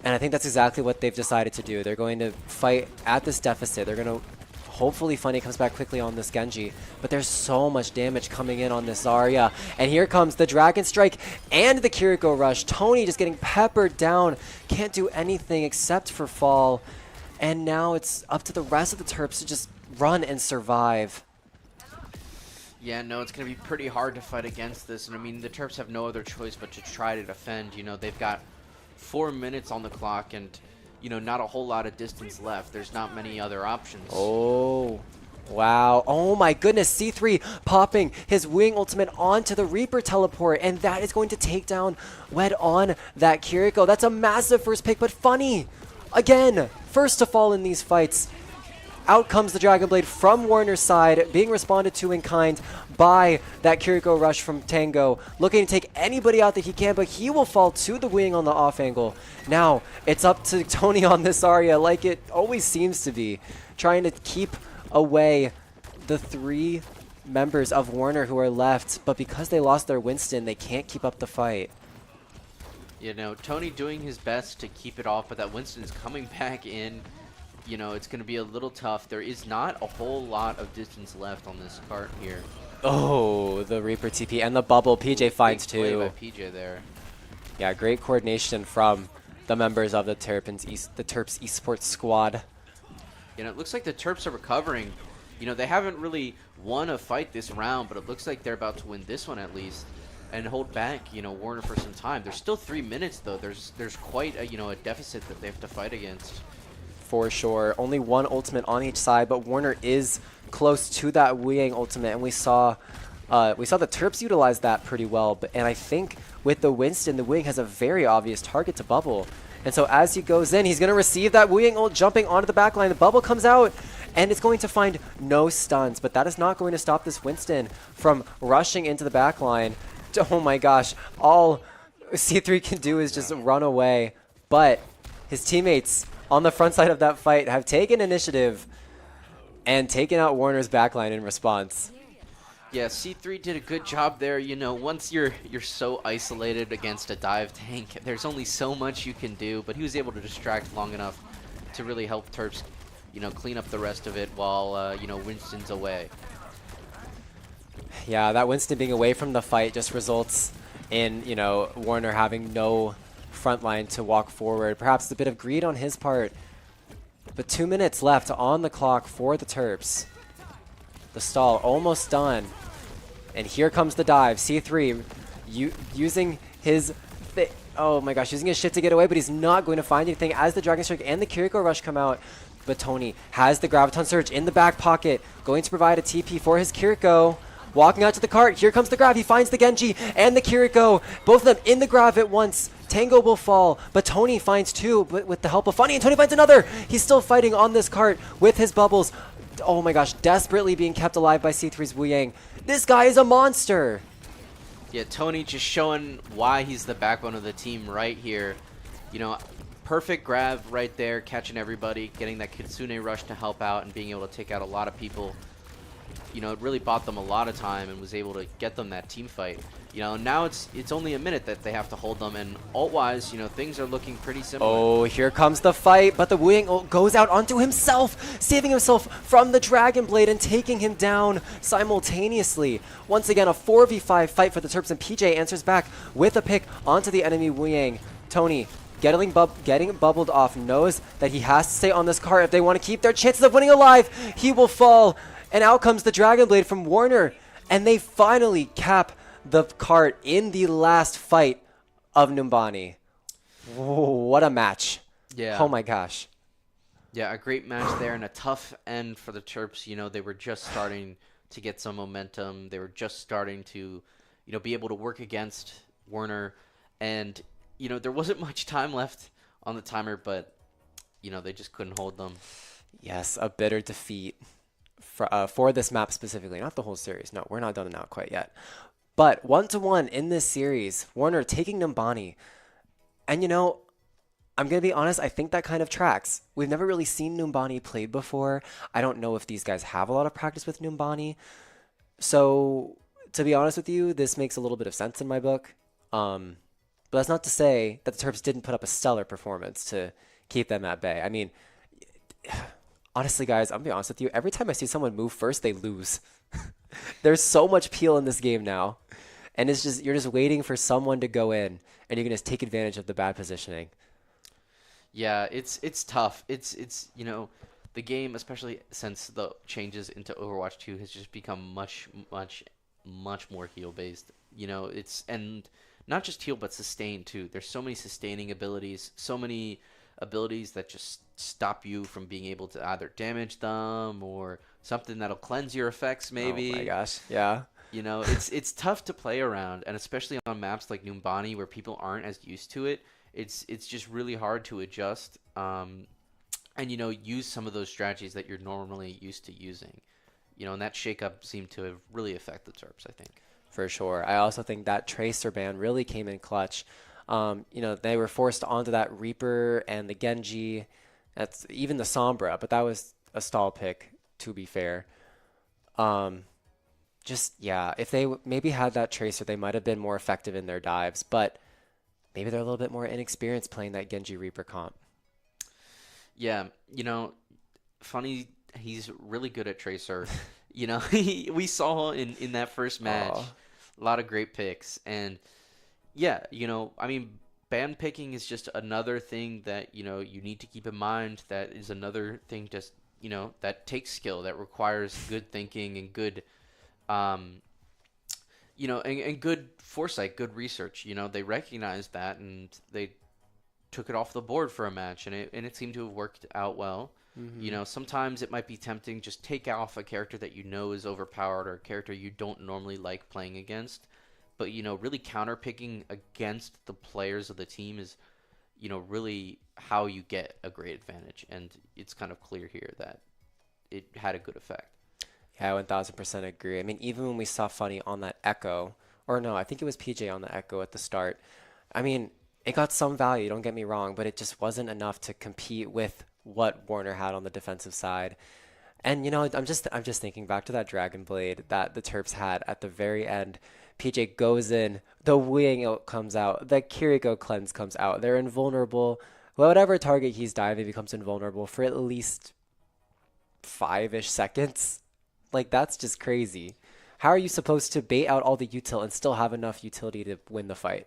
And I think that's exactly what they've decided to do. They're going to fight at this deficit. They're going to hopefully Funny comes back quickly on this Genji. But there's so much damage coming in on this Zarya. And here comes the Dragon Strike and the Kiriko Rush. Tony just getting peppered down. Can't do anything except for fall. And now it's up to the rest of the Terps to just run and survive. Yeah, no, it's going to be pretty hard to fight against this. And I mean, the Terps have no other choice but to try to defend. They've got 4 minutes on the clock and, not a whole lot of distance left. There's not many other options. Oh, wow. Oh my goodness. C3 popping his wing ultimate onto the Reaper teleport, and that is going to take down Wed on that Kiriko. That's a massive first pick, but Funny, again, first to fall in these fights. Out comes the Dragon Blade from Warner's side, being responded to in kind by that Kiriko Rush from Tango. Looking to take anybody out that he can, but he will fall to the wing on the off angle. Now, it's up to Tony on this Zarya, like it always seems to be, trying to keep away the 3 members of Warner who are left, but because they lost their Winston, they can't keep up the fight. Tony doing his best to keep it off, but that Winston's coming back in. It's going to be a little tough. There is not a whole lot of distance left on this cart here. Oh, the Reaper TP and the bubble. PJ finds Big play too. by PJ there. Yeah, great coordination from the members of the Terps Esports squad. It looks like the Terps are recovering. They haven't really won a fight this round, but it looks like they're about to win this one at least and hold back, Warner for some time. There's still 3 minutes though. There's quite a, a deficit that they have to fight against. For sure. Only 1 ultimate on each side, but Warner is close to that Wu Yang ultimate, and we saw the Terps utilize that pretty well. And I think with the Winston, the Wu Yang has a very obvious target to bubble. And so as he goes in, he's going to receive that Wu Yang ult jumping onto the back line. The bubble comes out, and it's going to find no stuns, but that is not going to stop this Winston from rushing into the back line. Oh my gosh. All C3 can do is just run away. But his teammates on the front side of that fight have taken initiative and taken out Warner's backline in response. Yeah, C3 did a good job there. Once you're so isolated against a dive tank, there's only so much you can do, but he was able to distract long enough to really help Terps, clean up the rest of it while, Winston's away. Yeah, that Winston being away from the fight just results in, Warner having no front line to walk forward. Perhaps a bit of greed on his part. But 2 minutes left on the clock for the Terps. The stall almost done. And here comes the dive. C3 using his... oh my gosh, using his shift to get away, but he's not going to find anything as the Dragon Strike and the Kiriko Rush come out. But Tony has the Graviton Surge in the back pocket, going to provide a TP for his Kiriko. Walking out to the cart, here comes the grab. He finds the Genji and the Kiriko. Both of them in the grab at once. Tango will fall, but Tony finds 2 with the help of Funny, and Tony finds another. He's still fighting on this cart with his bubbles. Oh my gosh, desperately being kept alive by C3's Wu Yang. This guy is a monster. Yeah, Tony just showing why he's the backbone of the team right here. Perfect grab right there, catching everybody, getting that Kitsune rush to help out and being able to take out a lot of people. it really bought them a lot of time and was able to get them that team fight. Now it's only a minute that they have to hold them, and ult-wise, things are looking pretty similar. Oh, here comes the fight, but the Wu Yang ult goes out onto himself, saving himself from the Dragon Blade and taking him down simultaneously. Once again, a 4v5 fight for the Terps, and PJ answers back with a pick onto the enemy Wu Yang. Tony, getting bubbled off, knows that he has to stay on this cart if they want to keep their chances of winning alive. He will fall, and out comes the Dragon Blade from Warner, and they finally cap the cart in the last fight of Numbani. Whoa, what a match. Yeah. Oh my gosh. Yeah, a great match there and a tough end for the Terps. They were just starting to get some momentum. They were just starting to, be able to work against Warner. And, there wasn't much time left on the timer, but, they just couldn't hold them. Yes, a bitter defeat for this map specifically. Not the whole series. No, we're not done now quite yet. But 1-1 in this series, Warner taking Numbani. And I'm going to be honest, I think that kind of tracks. We've never really seen Numbani played before. I don't know if these guys have a lot of practice with Numbani. So, to be honest with you, this makes a little bit of sense in my book. But that's not to say that the Terps didn't put up a stellar performance to keep them at bay. I mean, honestly, guys, I'm going to be honest with you. Every time I see someone move first, they lose. There's so much peel in this game now. And you're just waiting for someone to go in, and you're going to take advantage of the bad positioning. Yeah, it's tough. It's the game, especially since the changes into Overwatch 2, has just become much more heal based. It's, and not just heal but sustain too. There's so many sustaining abilities, so many abilities that just stop you from being able to either damage them or something that'll cleanse your effects maybe. Oh my gosh, yeah. It's tough to play around, and especially on maps like Numbani where people aren't as used to it. It's just really hard to adjust and use some of those strategies that you're normally used to using. And that shakeup seemed to have really affected the Terps, I think. For sure. I also think that Tracer ban really came in clutch. They were forced onto that Reaper and the Genji, that's even the Sombra, but that was a stall pick, to be fair. If they maybe had that Tracer, they might have been more effective in their dives, but maybe they're a little bit more inexperienced playing that Genji Reaper comp. Yeah, funny, he's really good at Tracer. We saw in that first match a lot of great picks, and yeah, ban picking is just another thing that you need to keep in mind. That is another thing just that takes skill, that requires good thinking and good and good foresight, good research. They recognized that and they took it off the board for a match, and it seemed to have worked out well. Mm-hmm. Sometimes it might be tempting, just take off a character that is overpowered or a character you don't normally like playing against. But, really counterpicking against the players of the team is, really how you get a great advantage. And it's kind of clear here that it had a good effect. Yeah, I 1000% agree. I mean, even when we saw Funny on that Echo, or no, I think it was PJ on the Echo at the start. I mean, it got some value, don't get me wrong, but it just wasn't enough to compete with what Warner had on the defensive side. And I'm just thinking back to that Dragon Blade that the Terps had at the very end. PJ goes in, the Wu Yang comes out, the Kiriko cleanse comes out. They're invulnerable. Whatever target he's diving becomes invulnerable for at least 5-ish seconds. Like, that's just crazy. How are you supposed to bait out all the util and still have enough utility to win the fight?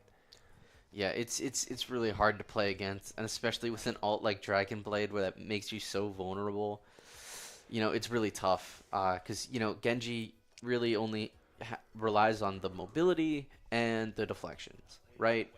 Yeah, it's really hard to play against, and especially with an ult like Dragon Blade where that makes you so vulnerable. It's really tough because Genji really only relies on the mobility and the deflections, right?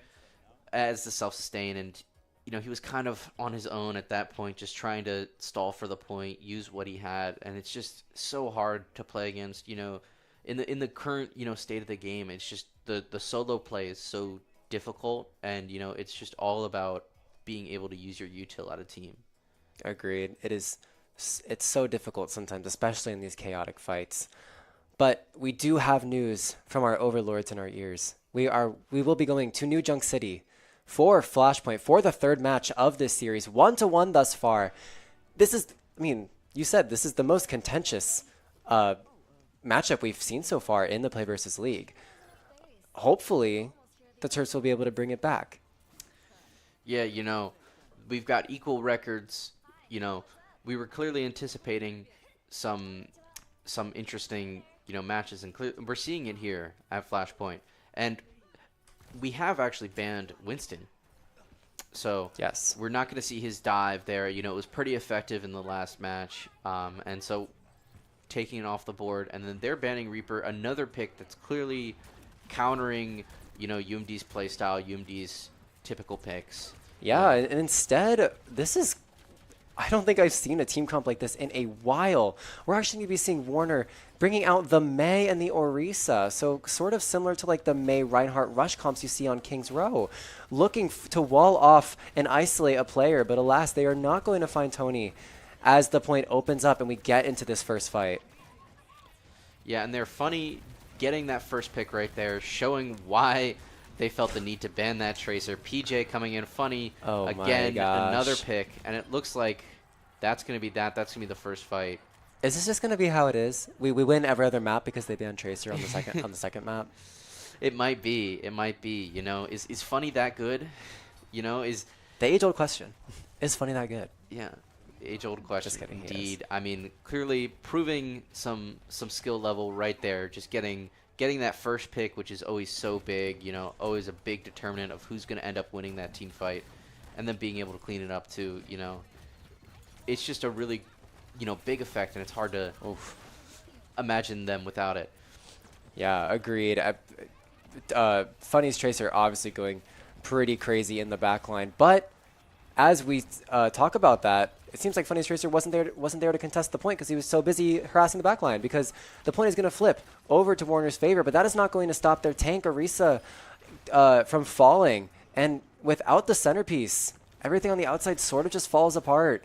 As the self-sustain, and he was kind of on his own at that point, just trying to stall for the point, use what he had, and it's just so hard to play against. In the current state of the game, it's just the solo play is so difficult, and it's just all about being able to use your util at a team. Agreed. It's so difficult sometimes, especially in these chaotic fights. But we do have news from our overlords in our ears. We will be going to New Junk City for Flashpoint for the third match of this series, 1-1 thus far. This is, you said this is the most contentious matchup we've seen so far in the Play versus League. Hopefully, the Terps will be able to bring it back. Yeah, you know, we've got equal records. You know, we were clearly anticipating some interesting, you know, matches, and we're seeing it here at Flashpoint. And we have actually banned Winston. So yes, we're not going to see his dive there. You know, it was pretty effective in the last match. And so taking it off the board, and then they're banning Reaper, another pick that's clearly countering, you know, UMD's playstyle, UMD's typical picks. Yeah, and instead, this is, I don't think I've seen a team comp like this in a while. We're actually going to be seeing Warner bringing out the Mei and the Orisa, so sort of similar to like the Mei Reinhardt rush comps you see on King's Row, looking to wall off and isolate a player, but alas, they are not going to find Tony as the point opens up and we get into this first fight. Yeah, and they're funny getting that first pick right there, showing why they felt the need to ban that Tracer. PJ coming in funny. Oh again, my gosh. another pick, and it looks like that's going to be that. That's going to be the first fight. Is this just going to be how it is? We win every other map because they banned Tracer on the second on the second map? It might be. It might be. You know, is funny that good? You know, is the age-old question. Is funny that good? Yeah, age-old question. Just kidding. Indeed. I mean, clearly proving some skill level right there. Just getting that first pick, which is always so big. You know, always a big determinant of who's going to end up winning that team fight, and then being able to clean it up too. You know, it's just a really, you know, big effect, and it's hard to imagine them without it. Yeah, agreed. Funny's Tracer obviously going pretty crazy in the back line, but as we talk about that, it seems like Funny's Tracer wasn't there to contest the point because he was so busy harassing the back line, because the point is going to flip over to Warner's favor, but that is not going to stop their tank Orisa from falling. And without the centerpiece, everything on the outside sort of just falls apart.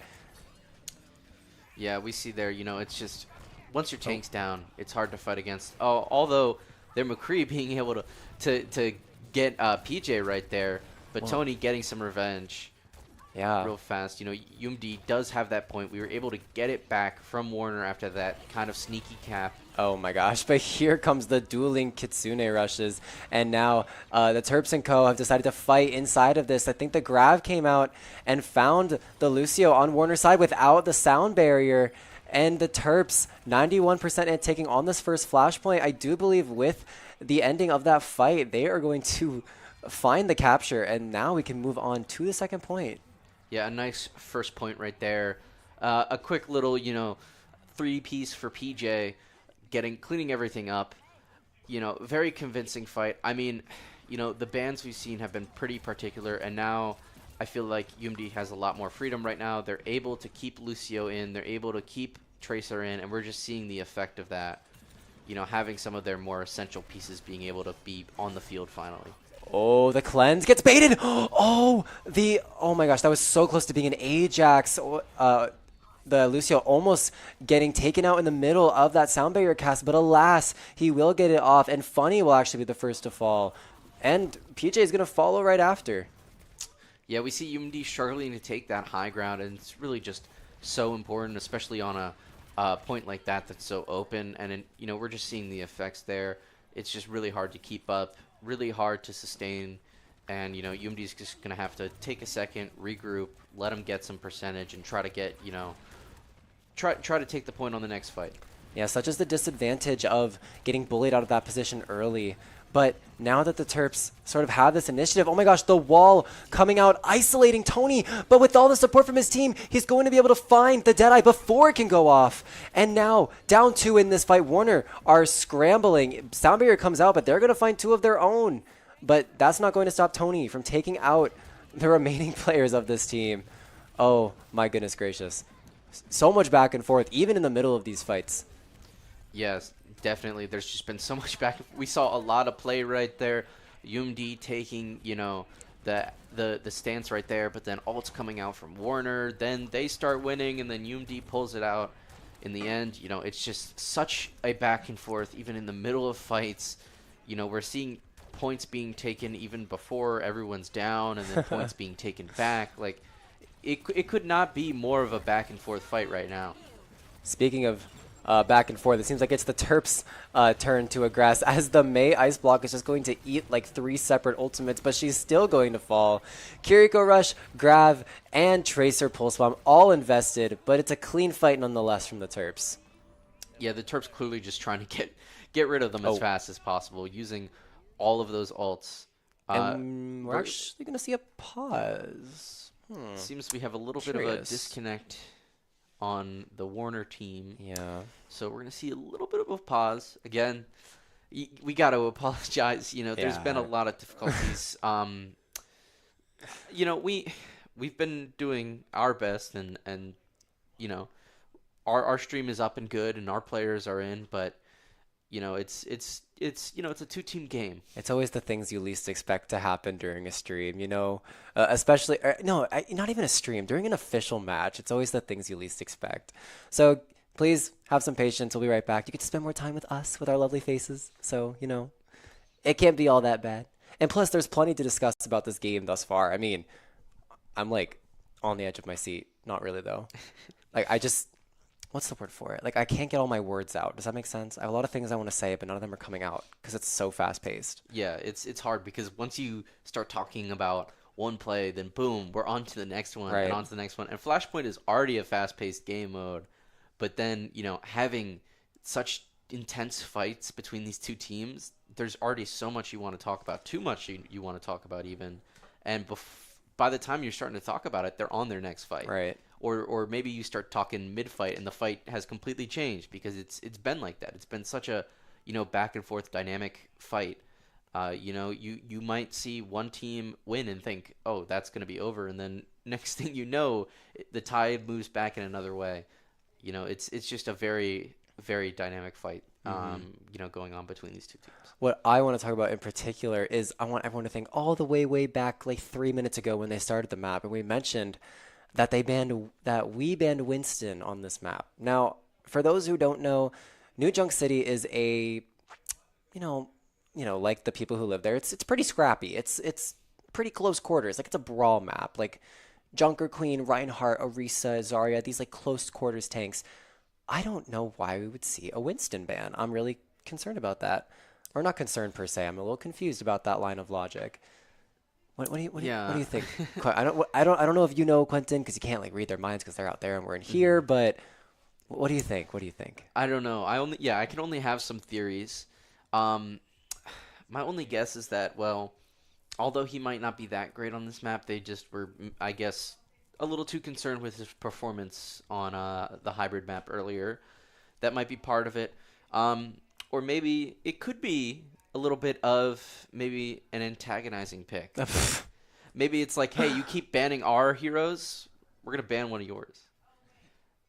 Yeah, we see there, you know, it's just once your tank's down, it's hard to fight against. Oh, although they're McCree being able to get PJ right there, but Tony getting some revenge. Yeah. Real fast. You know, UMD does have that point. We were able to get it back from Warner after that kind of sneaky cap. Oh my gosh, but here comes the dueling Kitsune rushes, and now the Terps and Co. have decided to fight inside of this. I think the Grav came out and found the Lucio on Warner's side without the sound barrier, and the Terps 91% at taking on this first flashpoint. I do believe with the ending of that fight, they are going to find the capture, and now we can move on to the second point. Yeah, a nice first point right there. A quick little, you know, 3-piece for PJ, cleaning everything up. You know, very convincing fight. I mean, you know, the bans we've seen have been pretty particular, and now I feel like UMD has a lot more freedom right now. They're able to keep Lucio in, they're able to keep Tracer in, and we're just seeing the effect of that. You know, having some of their more essential pieces being able to be on the field finally. Oh, the cleanse gets baited. Oh my gosh, that was so close to being an Ajax. The Lucio almost getting taken out in the middle of that sound barrier cast, but alas, he will get it off, and Funny will actually be the first to fall. And PJ is going to follow right after. Yeah, we see UMD struggling to take that high ground, and it's really just so important, especially on a point like that that's so open. And, you know, we're just seeing the effects there. It's just really hard to keep up, really hard to sustain. And, you know, UMD's just going to have to take a second, regroup, let them get some percentage, and try to get, you know, try to take the point on the next fight. Yeah, such is the disadvantage of getting bullied out of that position early. But now that the Terps sort of have this initiative, oh my gosh, the wall coming out, isolating Tony. But with all the support from his team, he's going to be able to find the Deadeye before it can go off. And now, down 2 in this fight, Warner are scrambling. Sound barrier comes out, but they're going to find 2 of their own. But that's not going to stop Tony from taking out the remaining players of this team. Oh my goodness gracious. So much back and forth, even in the middle of these fights. Yes, definitely. There's just been so much back. We saw a lot of play right there. UMD taking, you know, the stance right there, but then ults coming out from Warner. Then they start winning, and then UMD pulls it out in the end. You know, it's just such a back and forth, even in the middle of fights. You know, we're seeing points being taken even before everyone's down, and then points being taken back. Like, it could not be more of a back and forth fight right now. Speaking of back and forth. It seems like it's the Terps' turn to aggress as the Mei Ice Block is just going to eat like 3 separate ultimates, but she's still going to fall. Kiriko Rush, Grav, and Tracer Pulse Bomb all invested, but it's a clean fight nonetheless from the Terps. Yeah, the Terps clearly just trying to get rid of them as fast as possible, using all of those ults. And we're actually going to see a pause. Seems we have a little bit of a disconnect on the Warner team. Yeah. So we're going to see a little bit of a pause. Again, we got to apologize. You know, there's been a lot of difficulties. You know, we've been doing our best and you know, our stream is up and good and our players are in, but you know, it's you know, it's a 2-team game. It's always the things you least expect to happen during a stream, you know, especially not even a stream, during an official match. It's always the things you least expect. So please have some patience. We'll be right back. You get to spend more time with us, with our lovely faces. So, you know, it can't be all that bad. And plus, there's plenty to discuss about this game thus far. I mean, I'm like on the edge of my seat. Not really though. Like what's the word for it? Like, I can't get all my words out. Does that make sense? I have a lot of things I want to say, but none of them are coming out because it's so fast-paced. Yeah, it's hard because once you start talking about one play, then boom, we're on to the next one and on to the next one. And Flashpoint is already a fast-paced game mode, but then, you know, having such intense fights between these two teams, there's already so much you want to talk about, too much you want to talk about even. And by the time you're starting to talk about it, they're on their next fight. Right. Or maybe you start talking mid-fight and the fight has completely changed because it's been like that. It's been such a, you know, back and forth dynamic fight. You know, you might see one team win and think, oh, that's going to be over. And then next thing you know, the tide moves back in another way. You know, it's just a very, very dynamic fight, you know, going on between these two teams. What I want to talk about in particular is I want everyone to think all the way back like 3 minutes ago when they started the map. And we mentioned that we banned Winston on this map. Now, for those who don't know, New Junk City is a, you know, like the people who live there, it's pretty scrappy. It's pretty close quarters. Like, it's a brawl map. Like, Junker Queen, Reinhardt, Orisa, Zarya, these like close quarters tanks. I don't know why we would see a Winston ban. I'm really concerned about that. Or not concerned per se. I'm a little confused about that line of logic. What do you think? I don't know if you know, Quentin, because you can't like read their minds because they're out there and we're in here. But what do you think? I don't know. I can only have some theories. My only guess is that, well, although he might not be that great on this map, they just were, I guess, a little too concerned with his performance on the hybrid map earlier. That might be part of it. Or maybe it could be a little bit of maybe an antagonizing pick. Maybe it's like, hey, you keep banning our heroes, we're going to ban one of yours.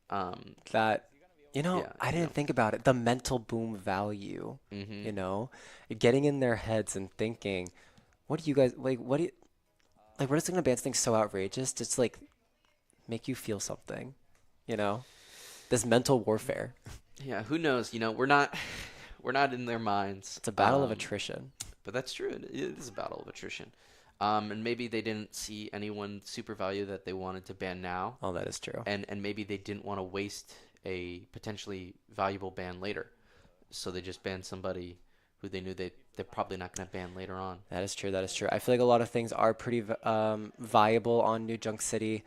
I didn't think about it. The mental boom value, you know, getting in their heads and thinking, what do you guys, like, we're just going to ban something so outrageous to, like, make you feel something, you know? This mental warfare. Yeah, who knows? You know, we're not in their minds. It's a battle of attrition. But that's true. It is a battle of attrition. And maybe they didn't see anyone super value that they wanted to ban now. Oh, that is true. And maybe they didn't want to waste a potentially valuable ban later. So they just banned somebody who they knew they're probably not going to ban later on. That is true. I feel like a lot of things are pretty viable on New Junk City.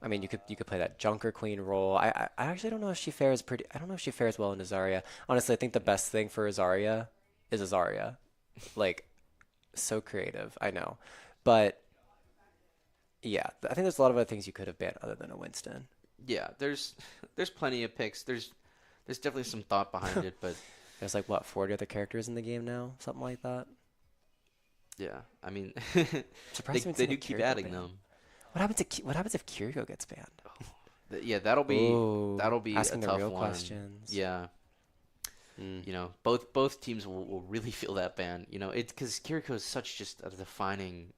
I mean, you could play that Junker Queen role. I actually don't know if she fares I don't know if she fares well in Azaria. Honestly, I think the best thing for Azaria is Azaria. Like, so creative. I know, but yeah, I think there's a lot of other things you could have banned other than a Winston. Yeah, there's plenty of picks. There's definitely some thought behind it, but there's like what 40 other characters in the game now, something like that. Yeah, I mean, they do keep adding them. What happens if Kiriko gets banned? Yeah, that'll be asking a the tough real one. questions. Yeah. You know, both teams will really feel that ban. You know, it's because Kiriko is such just a defining,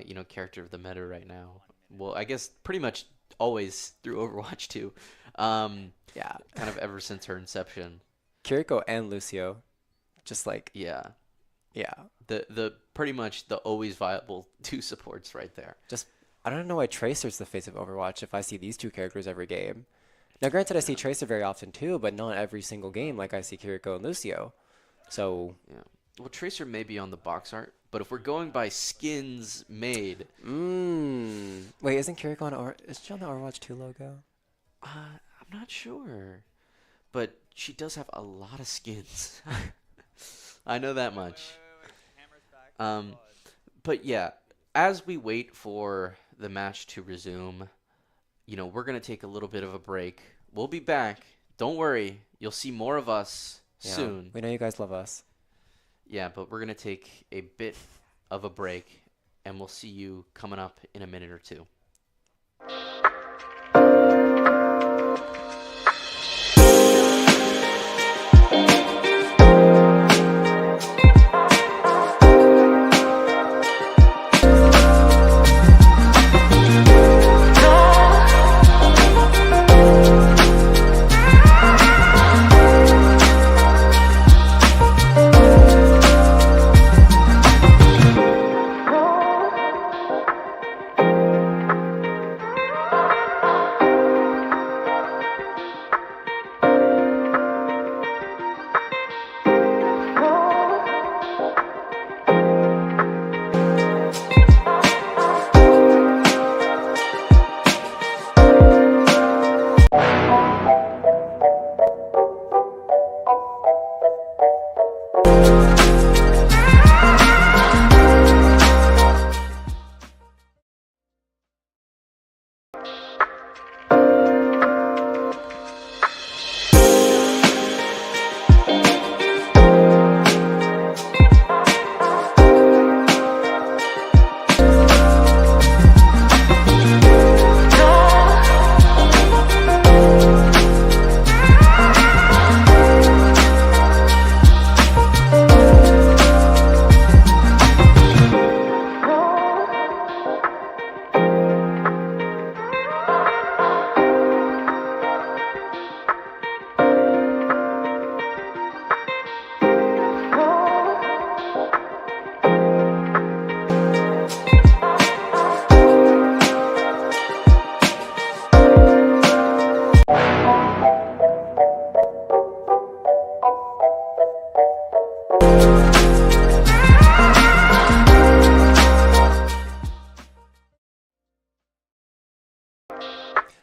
you know, character of the meta right now. Well, I guess pretty much always through Overwatch 2. Yeah, kind of ever since her inception. Kiriko and Lucio, just like yeah. The pretty much the always viable two supports right there. Just I don't know why Tracer's the face of Overwatch if I see these two characters every game. Now, granted, I see Tracer very often too, but not every single game like I see Kiriko and Lucio. So yeah. Well, Tracer may be on the box art, but if we're going by skins made, wait, isn't Kiriko on? Is she on the Overwatch 2 logo? I'm not sure, but she does have a lot of skins. I know that much. But yeah, as we wait for the match to resume, we're gonna take a little bit of a break. We'll be back. Don't worry, you'll see more of us soon. We know you guys love us. Yeah, but we're gonna take a bit of a break, and we'll see you coming up in a minute or two.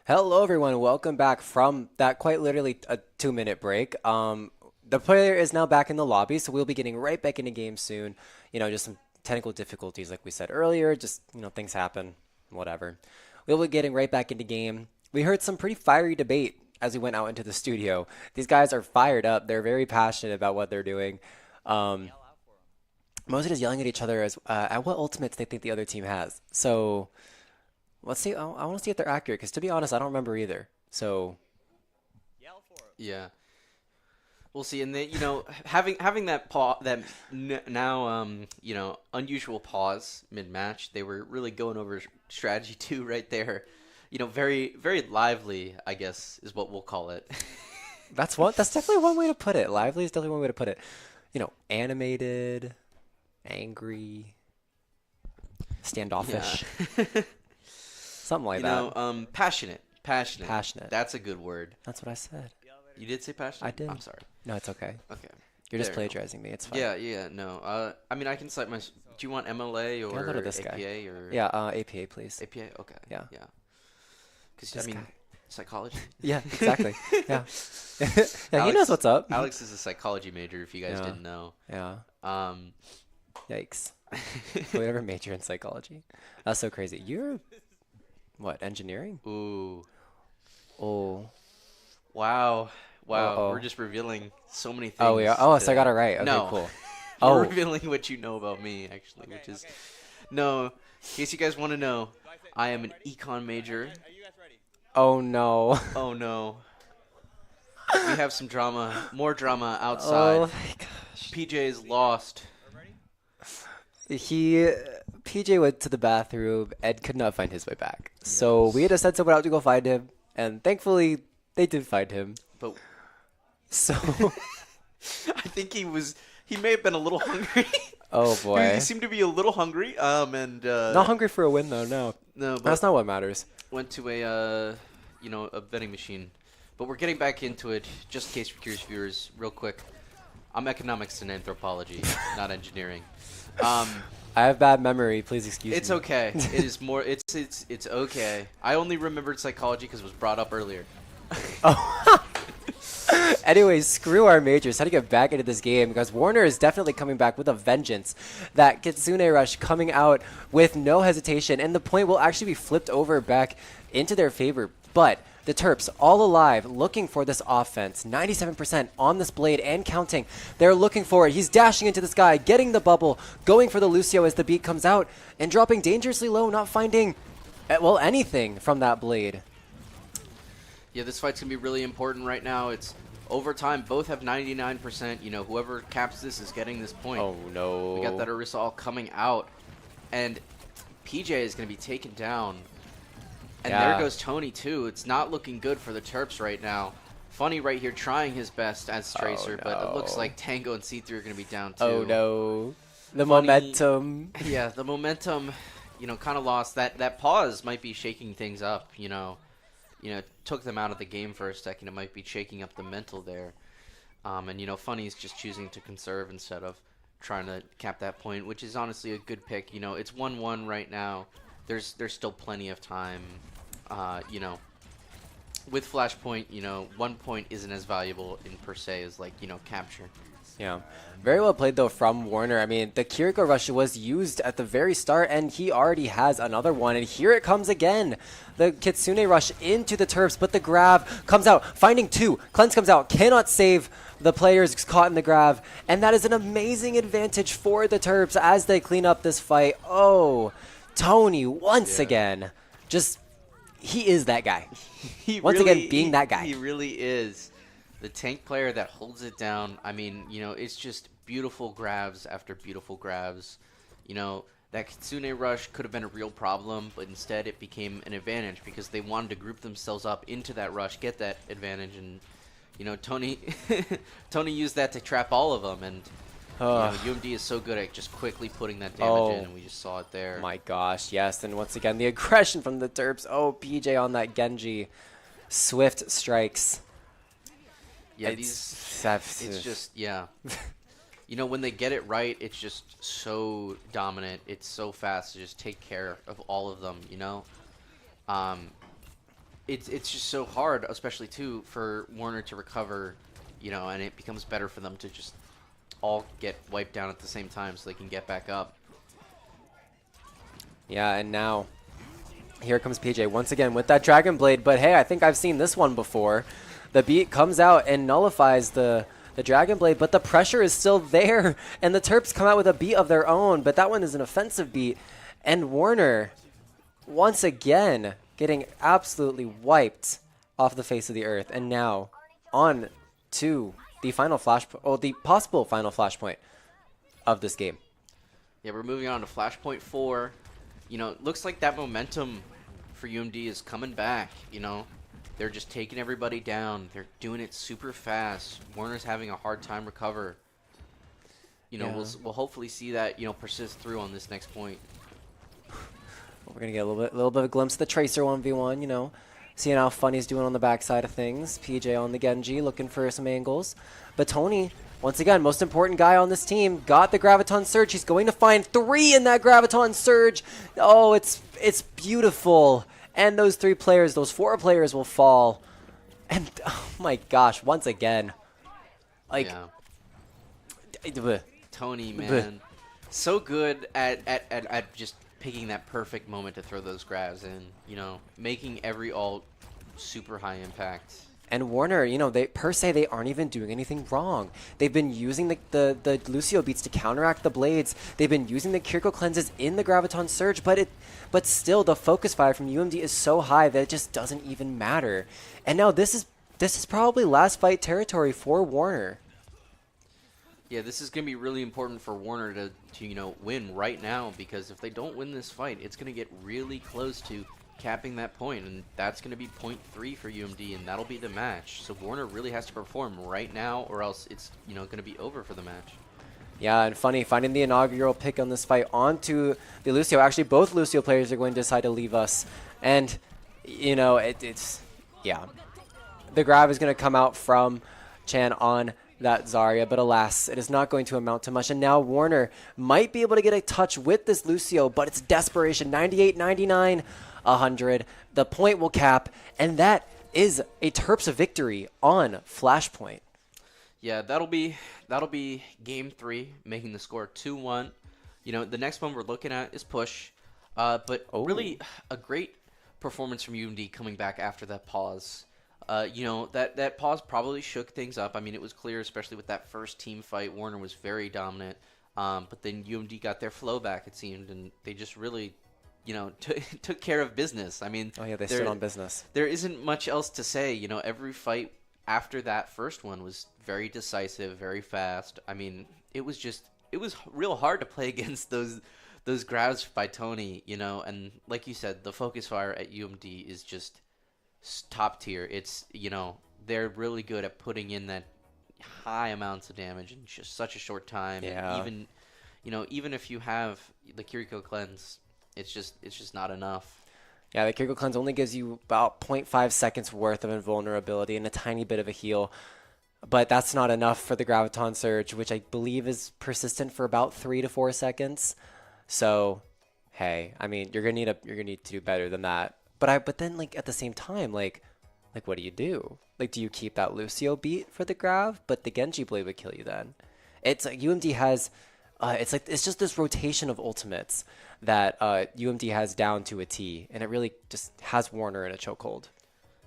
Hello, everyone. Welcome back from that quite literally a 2-minute break. The player is now back in the lobby, so we'll be getting right back into game soon. Just some technical difficulties, like we said earlier. Just, things happen, whatever. We'll be getting right back into game. We heard some pretty fiery debate as we went out into the studio. These guys are fired up. They're very passionate about what they're doing. Most of it is yelling at each other as at what ultimates they think the other team has. So let's see. I want to see if they're accurate, because to be honest, I don't remember either. So yeah, we'll see. And then having that unusual pause mid match, they were really going over strategy 2 right there. Very very lively, I guess is what we'll call it. That's definitely one way to put it. Lively is definitely one way to put it. Animated, angry, standoffish. Yeah. Something like that. Passionate. Passionate. That's a good word. That's what I said. You did say passionate? I did. I'm sorry. No, it's okay. Okay. You're just plagiarizing me. It's fine. Yeah, no. I mean, I can cite my... Do you want MLA or Can I go to this APA? guy? Or... Yeah, APA, please. APA? Okay. Yeah. Because, psychology? Yeah, exactly. Yeah. Yeah, he knows what's up. Alex is a psychology major, if you guys didn't know. Yeah. Yikes. We never major in psychology. That's so crazy. You're... What, engineering? Ooh. Oh. Wow. Uh-oh. We're just revealing so many things. Oh, yeah. Oh, so I got it right. Okay, no. cool. We're revealing what you know about me, actually, which is... No, in case you guys want to know, I am an econ major. Oh, no. Oh, no. We have some drama, more drama outside. Oh, my gosh. PJ's lost. PJ went to the bathroom and could not find his way back. Yes. So we had to send someone out to go find him, and thankfully they did find him. But so I think he may have been a little hungry. Oh boy. He seemed to be a little hungry. And not hungry for a win though, no. No, but that's not what matters. Went to a vending machine But we're getting back into it, just in case for curious viewers, real quick. I'm economics and anthropology, not engineering. I have bad memory. Please excuse me. It's okay. It is more. It's okay. I only remembered psychology because it was brought up earlier. Anyways, screw our majors. How to get back into this game, because Warner is definitely coming back with a vengeance. That Kitsune Rush coming out with no hesitation, and the point will actually be flipped over back into their favor. But the Terps, all alive, looking for this offense. 97% on this blade and counting. They're looking for it. He's dashing into the sky, getting the bubble, going for the Lucio as the beat comes out, and dropping dangerously low, not finding, well, anything from that blade. Yeah, this fight's going to be really important right now. It's overtime. Both have 99%. You know, whoever caps this is getting this point. Oh, no. We got that Orisa all coming out. And PJ is going to be taken down. And there goes Tony, too. It's not looking good for the Terps right now. Funny right here trying his best as Tracer, but it looks like Tango and C3 are going to be down, too. Oh, no. The momentum. Yeah, the momentum, you know, kind of lost. That pause might be shaking things up, you know. Took them out of the game for a second. It might be shaking up the mental there. And, you know, Funny's just choosing to conserve instead of trying to cap that point, which is honestly a good pick. You know, it's 1-1 right now. There's still plenty of time. You know, with Flashpoint, you know, 1 point isn't as valuable in per se as, like, you know, capture. Yeah. Very well played, though, from Warner. I mean, the Kiriko Rush was used at the very start, and he already has another one. And here it comes again. The Kitsune Rush into the Terps, but the grab comes out, finding two. Cleanse comes out, cannot save the players caught in the grab. And that is an amazing advantage for the Terps as they clean up this fight. Oh, Tony, once again, just, he is that guy. Once again, being that guy. He really is. The tank player that holds it down. I mean, you know, it's just beautiful grabs after beautiful grabs. You know, that Kitsune Rush could have been a real problem, but instead it became an advantage because they wanted to group themselves up into that rush, get that advantage, and, you know, Tony Tony used that to trap all of them, and you know, UMD is so good at just quickly putting that damage in, and we just saw it there. My gosh, yes, and once again, the aggression from the Terps. Oh, PJ on that Genji. Swift strikes. Yeah, it's just, yeah. You know, when they get it right, it's just so dominant. It's so fast to just take care of all of them, you know? It's just so hard, especially, too, for Warner to recover, you know, and it becomes better for them to just all get wiped down at the same time so they can get back up. Yeah, and now here comes PJ once again with that Dragon Blade, but hey, I think I've seen this one before. The beat comes out and nullifies the Dragon Blade, but the pressure is still there, and the Terps come out with a beat of their own, but that one is an offensive beat. And Warner, once again, getting absolutely wiped off the face of the earth. And now, on to the final the possible final flashpoint of this game. Yeah, we're moving on to Flashpoint 4. You know, it looks like that momentum for UMD is coming back, you know. They're just taking everybody down. They're doing it super fast. Warner's having a hard time recover. You know, we'll hopefully see that, you know, persist through on this next point. We're gonna get a little bit of a glimpse of the Tracer 1v1. You know, seeing how Funny's doing on the backside of things. PJ on the Genji, looking for some angles. But Tony, once again, most important guy on this team, got the Graviton Surge. He's going to find 3 in that Graviton Surge. Oh, it's beautiful. And those 3 players, those 4 players will fall. And, oh my gosh, once again. Like, Tony, man. So good at just picking that perfect moment to throw those grabs in, you know, making every ult super high impact. And Warner, you know, they aren't even doing anything wrong. They've been using the Lucio beats to counteract the blades. They've been using the Kiriko cleanses in the Graviton Surge, but still the focus fire from UMD is so high that it just doesn't even matter. And now this is probably last fight territory for Warner. Yeah, this is going to be really important for Warner to you know, win right now, because if they don't win this fight, it's going to get really close to capping that point, and that's going to be point 3 for UMD, and that'll be the match. So Warner really has to perform right now, or else it's, you know, going to be over for the match. Yeah, and Funny finding the inaugural pick on this fight onto the Lucio. Actually, both Lucio players are going to decide to leave us, and you know, it's yeah. the grab is going to come out from Chan on that Zarya, but alas, it is not going to amount to much. And now Warner might be able to get a touch with this Lucio, but it's desperation. 98, 99, 100. The point will cap, and that is a Terps victory on Flashpoint. Yeah, that'll be game 3, making the score 2-1. You know, the next one we're looking at is Push, but really a great performance from UMD coming back after that pause. You know, that pause probably shook things up. I mean, it was clear, especially with that first team fight. Warner was very dominant, but then UMD got their flow back, it seemed, and they just really, you know, took care of business. I mean, they stood on business. There isn't much else to say. You know, every fight after that first one was very decisive, very fast. I mean, it was real hard to play against those grabs by Tony, you know, and like you said, the focus fire at UMD is just top tier. It's, you know, they're really good at putting in that high amounts of damage in just such a short time. Yeah. And even if you have the Kiriko cleanse, it's just not enough. Yeah, the Kiriko cleanse only gives you about 0.5 seconds worth of invulnerability and a tiny bit of a heal. But that's not enough for the Graviton Surge, which I believe is persistent for about 3 to 4 seconds. So, hey, I mean, you're gonna need to do better than that. But then like at the same time, like what do you do? Like, do you keep that Lucio beat for the Grav? But the Genji Blade would kill you then. It's like UMD has, it's just this rotation of ultimates that UMD has down to a T, and it really just has Warner in a chokehold.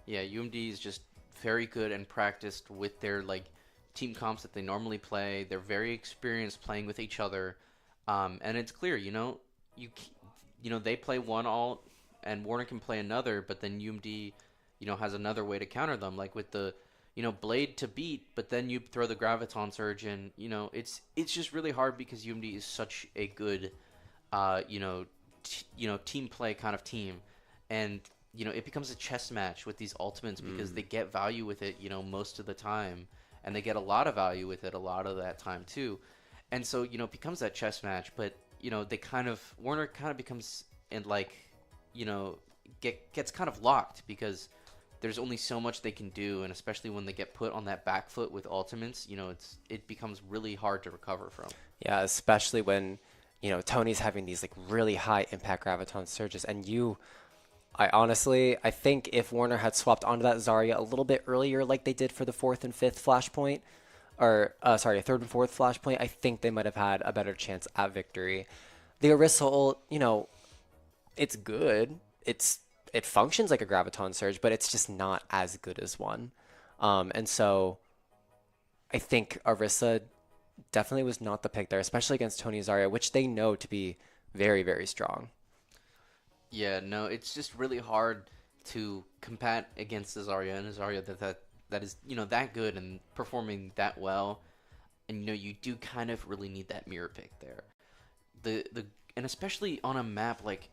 Yeah, UMD is just very good and practiced with their like team comps that they normally play. They're very experienced playing with each other, and it's clear, you know, they play one alt and Warner can play another, but then UMD, you know, has another way to counter them, like with the, you know, Blade to beat, but then you throw the Graviton Surge in. You know, it's just really hard because UMD is such a good, team play kind of team, and you know, it becomes a chess match with these ultimates because they get value with it, you know, most of the time, and they get a lot of value with it a lot of that time too, and so, you know, it becomes that chess match. But you know, Warner kind of becomes, and like, you know, gets kind of locked because there's only so much they can do, and especially when they get put on that back foot with ultimates, you know, it becomes really hard to recover from. Yeah, especially when, you know, Tony's having these like really high impact Graviton Surges, and I think if Warner had swapped onto that Zarya a little bit earlier, like they did for the 4th and 5th Flashpoint, or 3rd and 4th Flashpoint, I think they might have had a better chance at victory. The Orisa ult, you know, it's good. It functions like a Graviton Surge, but it's just not as good as one. And so I think Orisa definitely was not the pick there, especially against Tony Zarya, which they know to be very, very strong. Yeah, no, it's just really hard to combat against the Zarya, and a Zarya that is, you know, that good and performing that well. And, you know, you do kind of really need that mirror pick there. And especially on a map like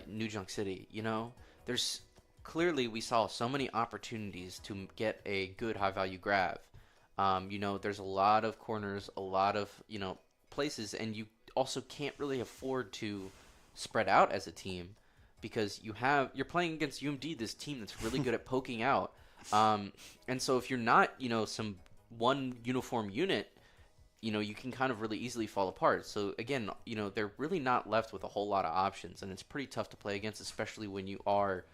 New Junk City, you know, there's clearly, we saw so many opportunities to get a good high value grab. You know, there's a lot of corners, a lot of, you know, places, and you also can't really afford to spread out as a team because you're playing against UMD, this team that's really good at poking out. And so if you're not, you know, some one uniform unit, you know, you can kind of really easily fall apart. So again, you know, they're really not left with a whole lot of options, and it's pretty tough to play against, especially when you are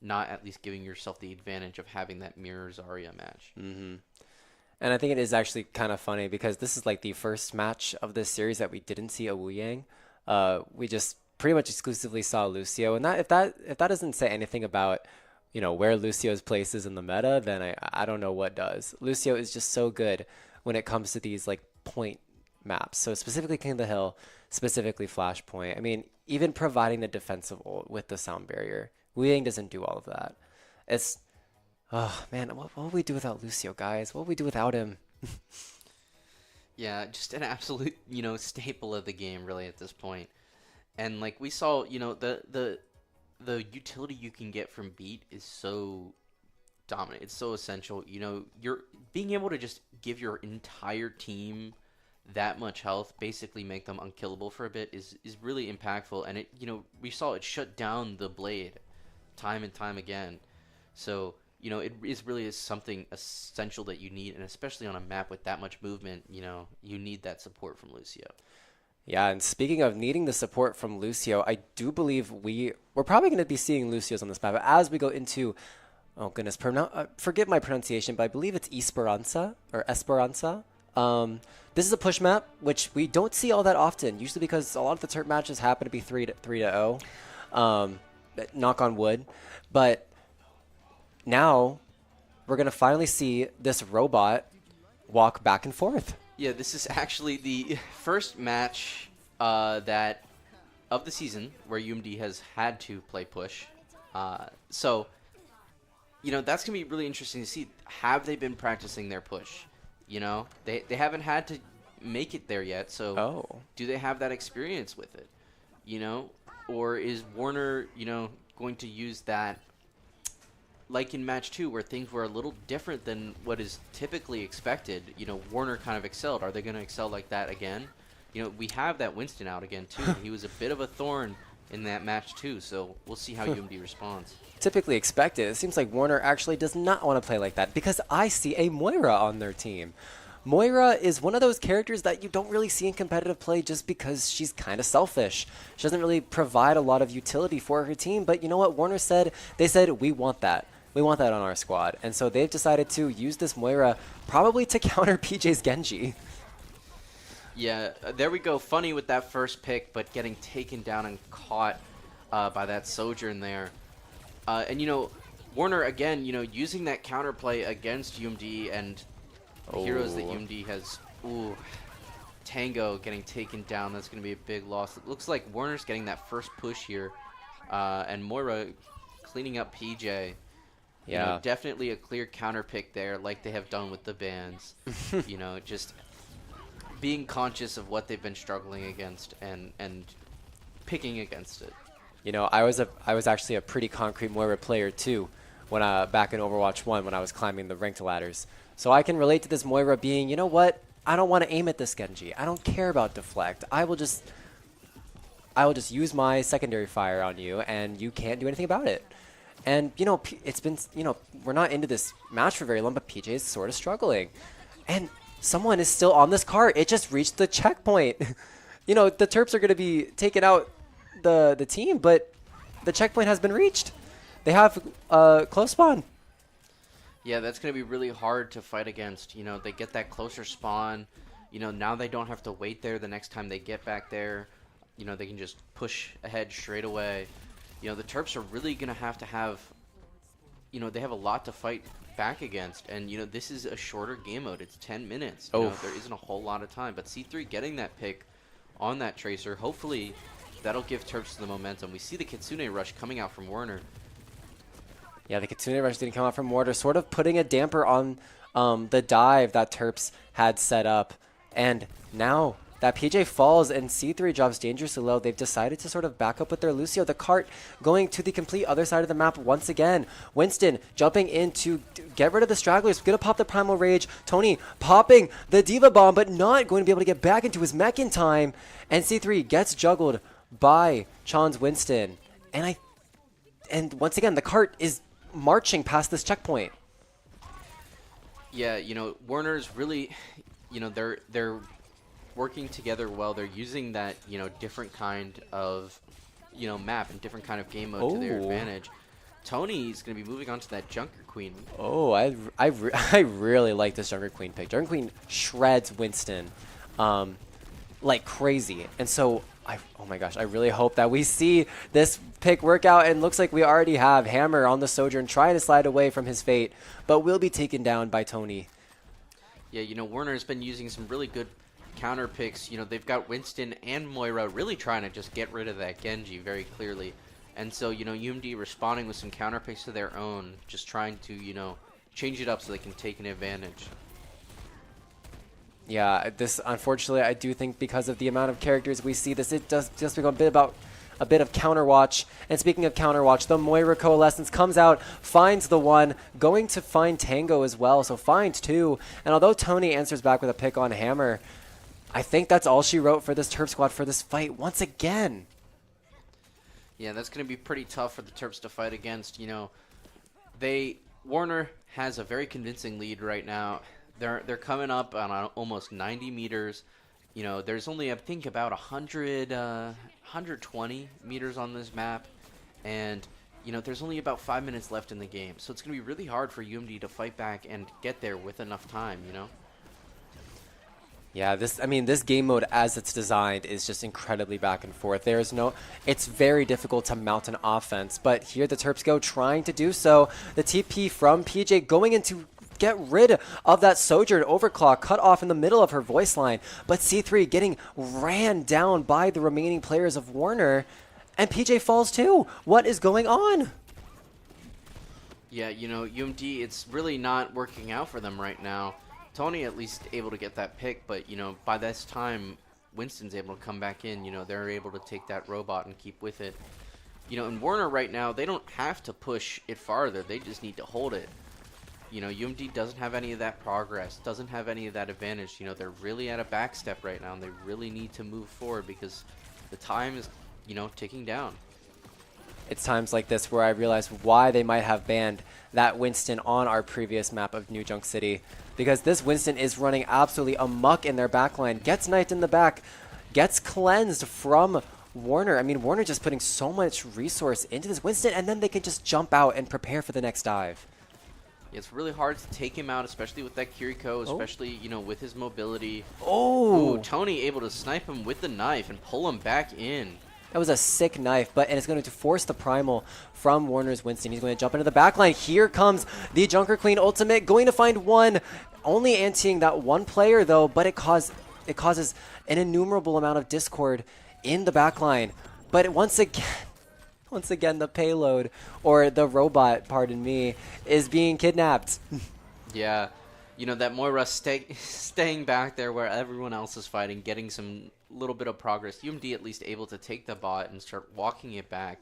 not at least giving yourself the advantage of having that mirror Zarya match. Mm-hmm. And I think it is actually kind of funny because this is like the first match of this series that we didn't see a Wu Yang. We just pretty much exclusively saw Lucio, and if that doesn't say anything about, you know, where Lucio's place is in the meta, then I don't know what does. Lucio is just so good when it comes to these like point maps. So specifically King of the Hill, specifically Flashpoint. I mean, even providing the defensive ult with the sound barrier, Wu Yang doesn't do all of that. It's, oh man, what would we do without Lucio, guys? What would we do without him? Yeah, just an absolute, you know, staple of the game really at this point. And like we saw, you know, the utility you can get from Beat is so dominant. It's so essential. You know, you're being able to just give your entire team that much health, basically make them unkillable for a bit, is really impactful. And it, you know, we saw it shut down the Blade time and time again. So you know, it really is something essential that you need, and especially on a map with that much movement, you know, you need that support from Lucio. Yeah, and speaking of needing the support from Lucio, I do believe we're probably going to be seeing Lucios on this map as we go into, oh goodness, forget my pronunciation, but I believe it's Esperanza or Esperanza. This is a push map, which we don't see all that often, usually because a lot of the Terp matches happen to be 3-0. Knock on wood. But now we're going to finally see this robot walk back and forth. Yeah, this is actually the first match that of the season where UMD has had to play push. So, you know, that's going to be really interesting to see. Have they been practicing their push? You know, they haven't had to make it there yet, so do they have that experience with it? You know, or is Warner, you know, going to use that like in match 2 where things were a little different than what is typically expected? You know, Warner kind of excelled. Are they going to excel like that again? You know, we have that Winston out again too. He was a bit of a thorn in that match too, so we'll see how UMD responds. Typically expected. It seems like Warner actually does not want to play like that because I see a Moira on their team. Moira is one of those characters that you don't really see in competitive play just because she's kind of selfish. She doesn't really provide a lot of utility for her team, but you know what Warner said? They said, we want that. We want that on our squad. And so they've decided to use this Moira probably to counter PJ's Genji. Yeah, there we go. Funny with that first pick, but getting taken down and caught by that Sojourn there. And, you know, Warner, again, you know, using that counterplay against UMD and heroes that UMD has. Ooh, Tango getting taken down. That's going to be a big loss. It looks like Warner's getting that first push here. And Moira cleaning up PJ. Yeah. You know, definitely a clear counter pick there, like they have done with the bans. You know, just being conscious of what they've been struggling against and picking against it. You know, I was actually a pretty concrete Moira player too when back in Overwatch 1 when I was climbing the ranked ladders. So I can relate to this Moira being, you know what? I don't want to aim at this Genji. I don't care about deflect. I will just use my secondary fire on you and you can't do anything about it. And, you know, it's been, you know, we're not into this match for very long, but PJ is sort of struggling. And someone is still on this cart. It just reached the checkpoint. You know, the Terps are going to be taking out the team, but the checkpoint has been reached. They have close spawn. Yeah, that's going to be really hard to fight against. You know, they get that closer spawn. You know, now they don't have to wait there the next time they get back there. You know, they can just push ahead straight away. You know, the Terps are really going to have, you know, they have a lot to fight back against. And, you know, this is a shorter game mode. It's 10 minutes. You know, there isn't a whole lot of time. But C3 getting that pick on that Tracer, hopefully that'll give Terps the momentum. We see the Kitsune Rush coming out from Warner. Yeah, the Kitsune Rush didn't come out from Warner, sort of putting a damper on the dive that Terps had set up. And now that PJ falls and C3 drops dangerously low, they've decided to sort of back up with their Lucio. The cart going to the complete other side of the map once again. Winston jumping in to get rid of the stragglers. Gonna pop the Primal Rage. Tony popping the Diva Bomb, but not going to be able to get back into his mech in time. And C3 gets juggled by Chan's Winston. And once again, the cart is marching past this checkpoint. Yeah, you know, Warner's really, you know, they're working together well. They're using that, you know, different kind of, you know, map and different kind of game mode to their advantage. Tony's going to be moving on to that Junker Queen. Oh, I really like this Junker Queen pick. Junker Queen shreds Winston like crazy. And so, oh my gosh, I really hope that we see this pick work out. And looks like we already have Hammer on the Sojourn trying to slide away from his fate, but will be taken down by Tony. Yeah, you know, Warner's been using some really good counter picks. You know, they've got Winston and Moira really trying to just get rid of that Genji very clearly. And so, you know, UMD responding with some counter picks of their own, just trying to, you know, change it up so they can take an advantage. Yeah, this, unfortunately, I do think because of the amount of characters we see this, it does just become a bit of Counterwatch. And speaking of Counterwatch, the Moira Coalescence comes out, finds the one, going to find Tango as well, so finds two. And although Tony answers back with a pick on Hammer, I think that's all she wrote for this Terp squad for this fight once again. Yeah, that's going to be pretty tough for the Terps to fight against. You know, they Warner has a very convincing lead right now. They're coming up on almost 90 meters. You know, there's only, I think, about 120 meters on this map. And, you know, there's only about 5 minutes left in the game. So it's going to be really hard for UMD to fight back and get there with enough time, you know? Yeah, this game mode as it's designed is just incredibly back and forth. It's very difficult to mount an offense, but here the Terps go trying to do so. The TP from PJ going into get rid of that Sojourn overclock cut off in the middle of her voice line, but C3 getting ran down by the remaining players of Warner, and PJ falls too. What is going on? Yeah, you know, UMD, it's really not working out for them right now. Tony at least able to get that pick, but, you know, by this time, Winston's able to come back in. You know, they're able to take that robot and keep with it. You know, in Warner right now, they don't have to push it farther. They just need to hold it. You know, UMD doesn't have any of that progress, doesn't have any of that advantage. You know, they're really at a backstep right now, and they really need to move forward because the time is, you know, ticking down. It's times like this where I realize why they might have banned that Winston on our previous map of New Junk City. Because this Winston is running absolutely amok in their backline, gets knifed in the back, gets cleansed from Warner. I mean, Warner just putting so much resource into this Winston, and then they can just jump out and prepare for the next dive. It's really hard to take him out, especially with that Kiriko, especially, you know, with his mobility. Oh! Ooh, Tony able to snipe him with the knife and pull him back in. That was a sick knife, and it's going to force the primal from Warner's Winston. He's going to jump into the backline. Here comes the Junker Queen ultimate, going to find one. Only antiing that one player, though, but it causes an innumerable amount of discord in the backline. But once again, the payload, or the robot, pardon me, is being kidnapped. Yeah, you know, that Moira staying back there where everyone else is fighting, getting some little bit of progress. UMD at least able to take the bot and start walking it back.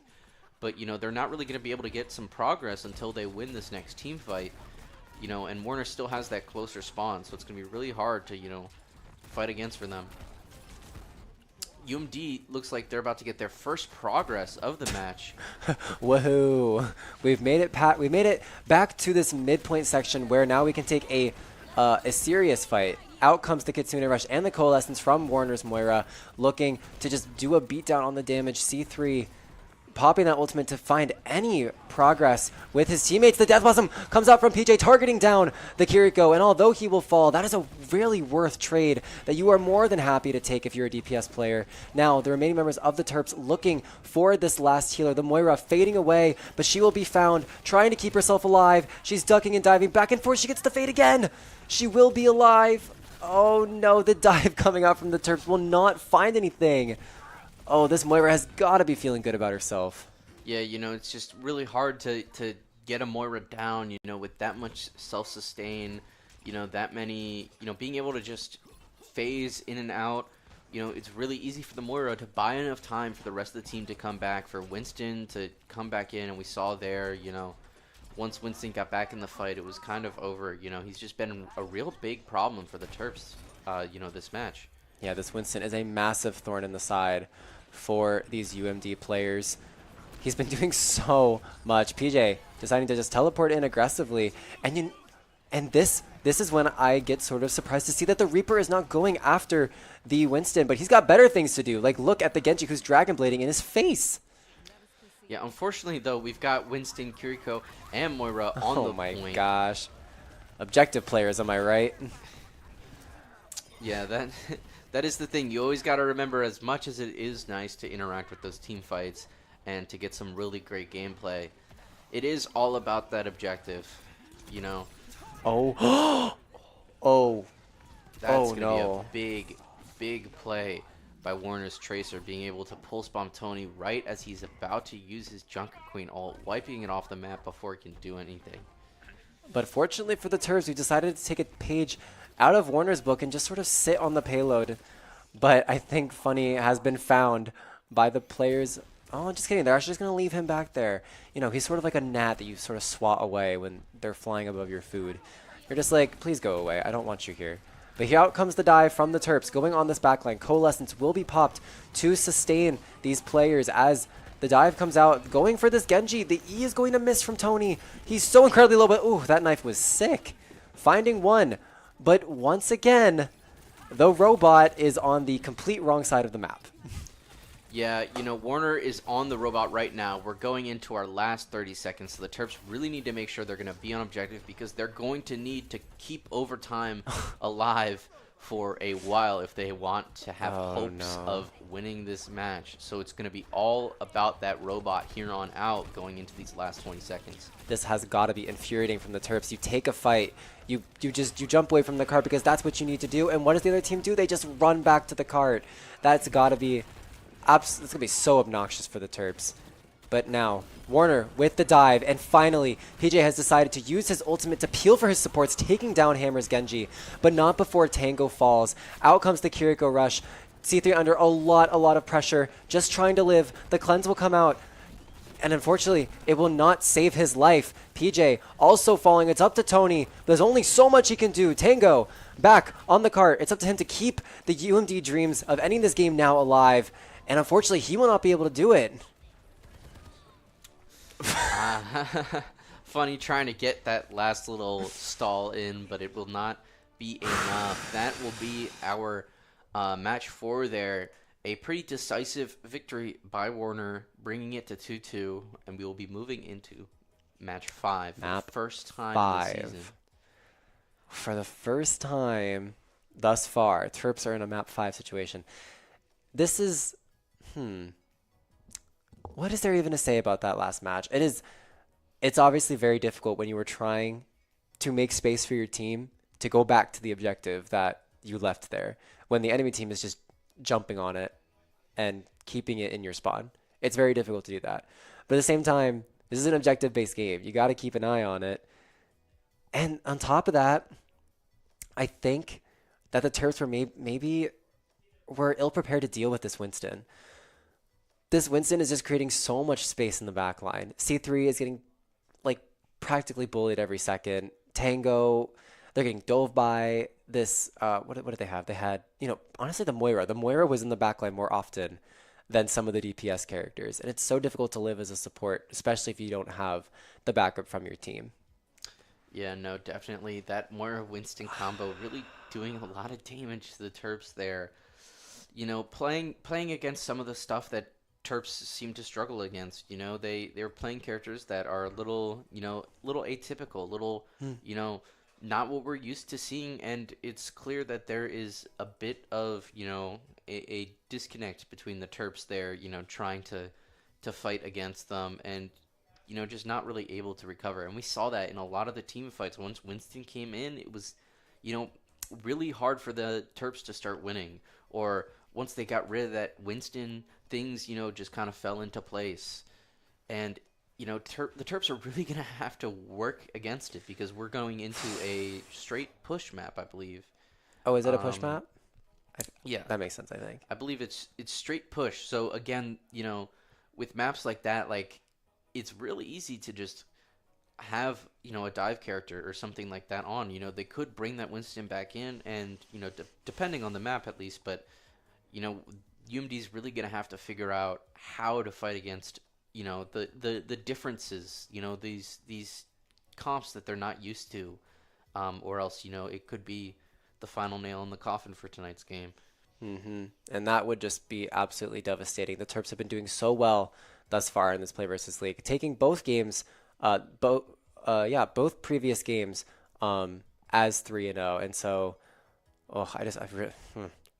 But, you know, they're not really going to be able to get some progress until they win this next team fight. You know, and Warner still has that closer spawn, so it's going to be really hard to, you know, fight against for them. UMD looks like they're about to get their first progress of the match. Woohoo! We've made it back to this midpoint section where now we can take a serious fight. Out comes the Kitsune Rush and the Coalescence from Warner's Moira, looking to just do a beatdown on the damage. C3 popping that ultimate to find any progress with his teammates. The Death Blossom comes out from PJ, targeting down the Kiriko, and although he will fall, that is a really worth trade that you are more than happy to take if you're a DPS player. Now, the remaining members of the Terps looking for this last healer. The Moira fading away, but she will be found, trying to keep herself alive. She's ducking and diving back and forth. She gets the fade again. She will be alive. Oh no, the dive coming out from the Terps will not find anything. Oh, this Moira has got to be feeling good about herself. Yeah, you know, it's just really hard to get a Moira down, you know, with that much self-sustain, you know, that many, you know, being able to just phase in and out. You know, it's really easy for the Moira to buy enough time for the rest of the team to come back, for Winston to come back in, and we saw there, you know, once Winston got back in the fight, it was kind of over. You know, he's just been a real big problem for the Terps, you know, this match. Yeah, this Winston is a massive thorn in the side for these UMD players. He's been doing so much. PJ deciding to just teleport in aggressively, and this is when I get sort of surprised to see that the Reaper is not going after the Winston, but he's got better things to do. Like, look at the Genji who's Dragon Blading in his face. Yeah, unfortunately though, we've got Winston, Kiriko, and Moira on the point. Oh my gosh. Objective players, am I right? Yeah, that is the thing. You always got to remember, as much as it is nice to interact with those team fights and to get some really great gameplay, it is all about that objective, you know. Oh. Oh. That's going to be a big play by Warner's Tracer, being able to pulse bomb Tony right as he's about to use his Junker Queen ult, wiping it off the map before he can do anything. But fortunately for the Terps, we decided to take a page out of Warner's book and just sort of sit on the payload. But I think funny has been found by the players. Oh, just kidding. They're actually just going to leave him back there. You know, he's sort of like a gnat that you sort of swat away when they're flying above your food. You're just like, please go away. I don't want you here. But here out comes the dive from the Terps going on this backline. Coalescence will be popped to sustain these players as The dive comes out, going for this Genji. The E is going to miss from Tony. He's so incredibly low, but ooh, that knife was sick. Finding one. But once again, the robot is on the complete wrong side of the map. Yeah, you know, Warner is on the robot right now. We're going into our last 30 seconds, so the Terps really need to make sure they're going to be on objective because they're going to need to keep overtime alive for a while if they want to have hopes of winning this match. So it's going to be all about that robot here on out going into these last 20 seconds. This has got to be infuriating from the Terps. You take a fight, you jump away from the cart because that's what you need to do. And what does the other team do? They just run back to the cart. That's got to be it's going to be so obnoxious for the Terps. But now, Warner with the dive, and finally, PJ has decided to use his ultimate to peel for his supports, taking down Hammer's Genji, but not before Tango falls. Out comes the Kiriko Rush. C3 under a lot of pressure, just trying to live. The cleanse will come out, and unfortunately, it will not save his life. PJ also falling. It's up to Tony. There's only so much he can do. Tango back on the cart. It's up to him to keep the UMD dreams of ending this game now alive, and unfortunately, he will not be able to do it. Funny trying to get that last little stall in, but it will not be enough. That will be our match 4 there. A pretty decisive victory by Warner, bringing it to 2-2, and we will be moving into match 5 for the first time in the season. For the first time thus far, Terps are in a map 5 situation. This is, what is there even to say about that last match? It's obviously very difficult when you were trying to make space for your team to go back to the objective that you left there, when the enemy team is just jumping on it and keeping it in your spawn. It's very difficult to do that. But at the same time, this is an objective-based game. You got to keep an eye on it. And on top of that, I think that the Terps were maybe were ill-prepared to deal with this Winston. This Winston is just creating so much space in the back line. C3 is getting practically bullied every second. Tango, they're getting dove by. This, what did they have? They had, honestly, the Moira. The Moira was in the back line more often than some of the DPS characters. And it's so difficult to live as a support, especially if you don't have the backup from your team. Yeah, no, definitely. That Moira-Winston combo really doing a lot of damage to the Terps there. Playing against some of the stuff that Terps seem to struggle against. They're playing characters that are a little atypical, not what we're used to seeing, and it's clear that there is a bit of, a disconnect between the Terps there, trying to fight against them and, just not really able to recover. And we saw that in a lot of the team fights. Once Winston came in, it was, really hard for the Terps to start winning. Or once they got rid of that Winston, things, just kind of fell into place. And, the Terps are really going to have to work against it because we're going into a straight push map, I believe. Oh, is it a push map? Yeah. That makes sense, I think. I believe it's straight push. So, again, with maps like that, it's really easy to just have, a dive character or something like that on. They could bring that Winston back in and, depending on the map at least, but, UMD's really going to have to figure out how to fight against, the differences, these comps that they're not used to, or else, it could be the final nail in the coffin for tonight's game. And that would just be absolutely devastating. The Terps have been doing so well thus far in this Play versus League, taking both games, both previous games as 3-0. And so,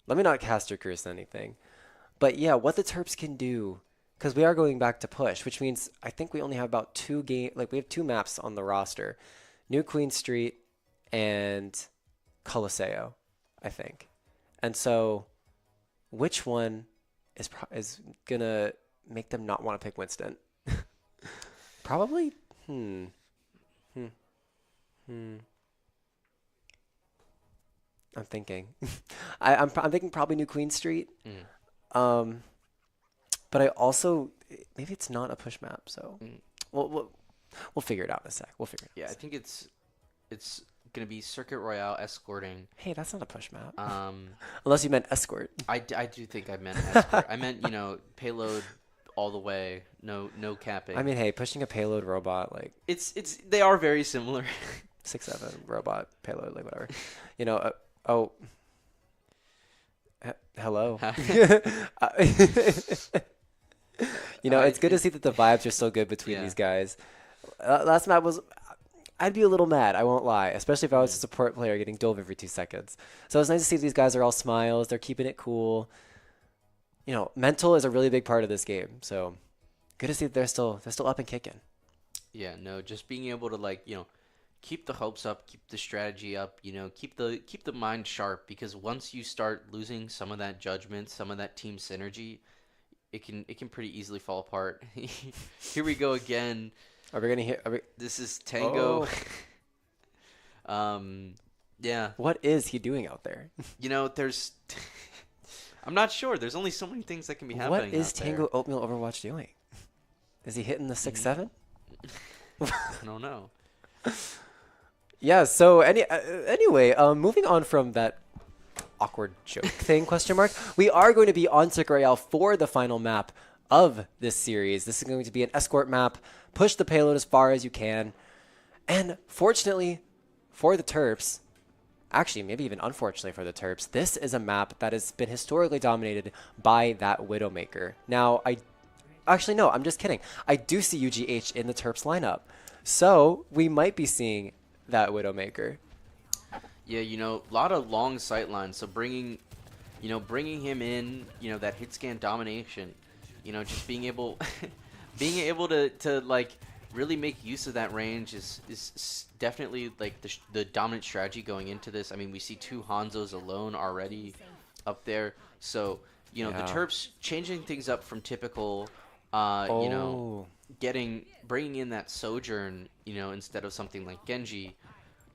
let me not cast your curse on anything. But yeah, what the Terps can do, because we are going back to push, which means I think we only have about we have 2 maps on the roster, New Queen Street and Coliseo, I think. And so, which one is gonna make them not want to pick Winston? Probably. I'm thinking. I'm thinking probably New Queen Street. But I also, maybe it's not a push map, so we'll figure it out in a sec. We'll figure it out. Yeah, I think it's gonna be Circuit Royale escorting. Hey, that's not a push map. Unless you meant escort. I do think I meant escort. I meant payload all the way. No capping. I mean, hey, pushing a payload robot, like they are very similar. 6'7" robot payload, like whatever. Hello. It's good to see that the vibes are still good between these guys. Last map I'd be a little mad, I won't lie, especially if I was a support player getting dove every 2 seconds. So it's nice to see these guys are all smiles, they're keeping it cool. Mental is a really big part of this game, so good to see that they're still up and kicking. Yeah, no, just being able to keep the hopes up, keep the strategy up, keep the mind sharp, because once you start losing some of that judgment, some of that team synergy, it can pretty easily fall apart. Here we go again. Are we gonna hear? This is Tango. Yeah. What is he doing out there? There's. I'm not sure. There's only so many things that can be happening. What is Tango Oatmeal Overwatch doing? Is he hitting the 6-7? I don't know. Yeah. So anyway, moving on from that awkward joke thing, question mark. We are going to be on Circuit Royale for the final map of this series. This is going to be an escort map. Push the payload as far as you can. And fortunately for the Terps, actually maybe even unfortunately for the Terps, this is a map that has been historically dominated by that Widowmaker. Now, I'm just kidding. I do see UGH in the Terps lineup. So we might be seeing that Widowmaker. Yeah, a lot of long sight lines. So bringing him in, that hit scan domination, just being able to like really make use of that range is definitely like the dominant strategy going into this. I mean, we see 2 Hanzos alone already up there. So, the Terps changing things up from typical, bringing in that Sojourn, instead of something like Genji,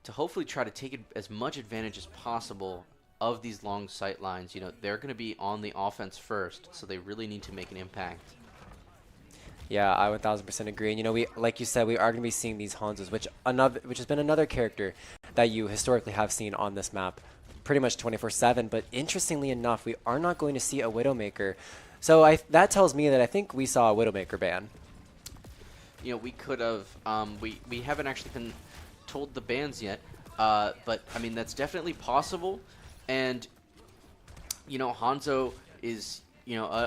to hopefully try to take as much advantage as possible of these long sight lines. They're going to be on the offense first, so they really need to make an impact. Yeah, I 1000% agree. And we, like you said, we are going to be seeing these Hanzos, which has been another character that you historically have seen on this map, pretty much 24/7. But interestingly enough, we are not going to see a Widowmaker. So that tells me that I think we saw a Widowmaker ban. We could have. We haven't actually been told the bans yet, but I mean that's definitely possible. And Hanzo is.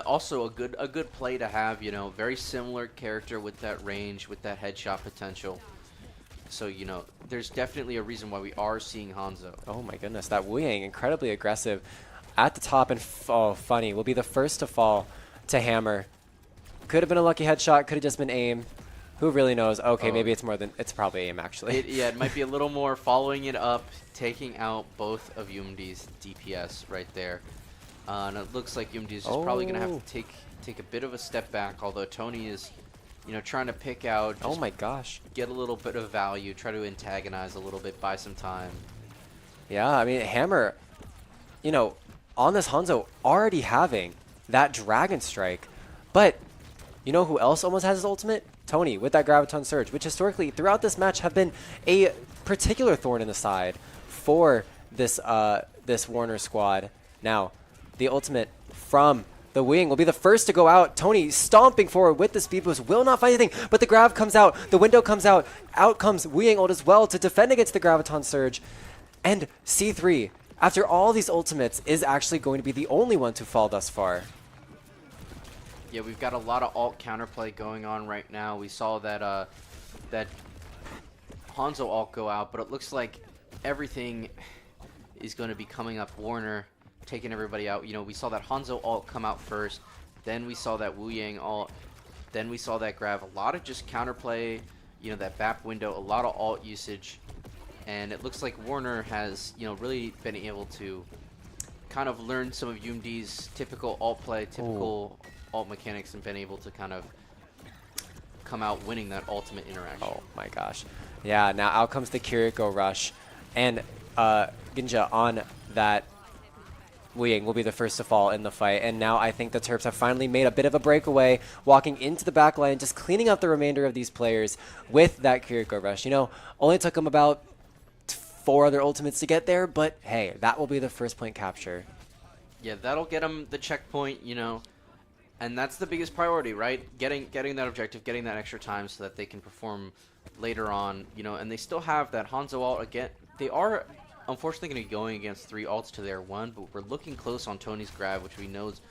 Also a good play to have, very similar character with that range, with that headshot potential. So, there's definitely a reason why we are seeing Hanzo. Oh my goodness, that Wu Yang, incredibly aggressive at the top, and funny, will be the first to fall to Hammer. Could have been a lucky headshot, could have just been aim. Who really knows? Okay, maybe it's probably aim actually. It might be a little more following it up, taking out both of UMD's DPS right there. And it looks like UMD is just probably going to have to take a bit of a step back, although Tony is, trying to pick out. Oh my gosh. Get a little bit of value, try to antagonize a little bit, buy some time. Yeah, I mean, Hammer, on this Hanzo already having that Dragon Strike. But who else almost has his ultimate? Tony with that Graviton Surge, which historically throughout this match have been a particular thorn in the side for this Warner squad. Now, the ultimate from the wing will be the first to go out. Tony stomping forward with the speed boost, will not find anything, but the grav comes out, the window comes out, out comes Wu Yang ult as well to defend against the Graviton Surge. And C3, after all these ultimates, is actually going to be the only one to fall thus far. Yeah, we've got a lot of ult counterplay going on right now. We saw that that Hanzo ult go out, but it looks like everything is going to be coming up Warner, taking everybody out. We saw that Hanzo ult come out first, then we saw that Wu Yang ult, then we saw that Grav. A lot of just counterplay, that BAP window, a lot of ult usage, and it looks like Warner has, really been able to kind of learn some of UMD's typical ult play, typical ult mechanics, and been able to kind of come out winning that ultimate interaction. Oh my gosh. Yeah, now out comes the Kiriko Rush, and Ginja on that Wu Yang will be the first to fall in the fight. And now I think the Terps have finally made a bit of a breakaway, walking into the back line, just cleaning up the remainder of these players with that Kiriko Rush. Only took them about 4 other ultimates to get there, but hey, that will be the first point capture. Yeah, that'll get them the checkpoint, And that's the biggest priority, right? Getting that objective, getting that extra time so that they can perform later on, you know, and they still have that Hanzo ult again. They are unfortunately going to be going against 3 ults to their 1, but we're looking close on Tony's grab, which we know is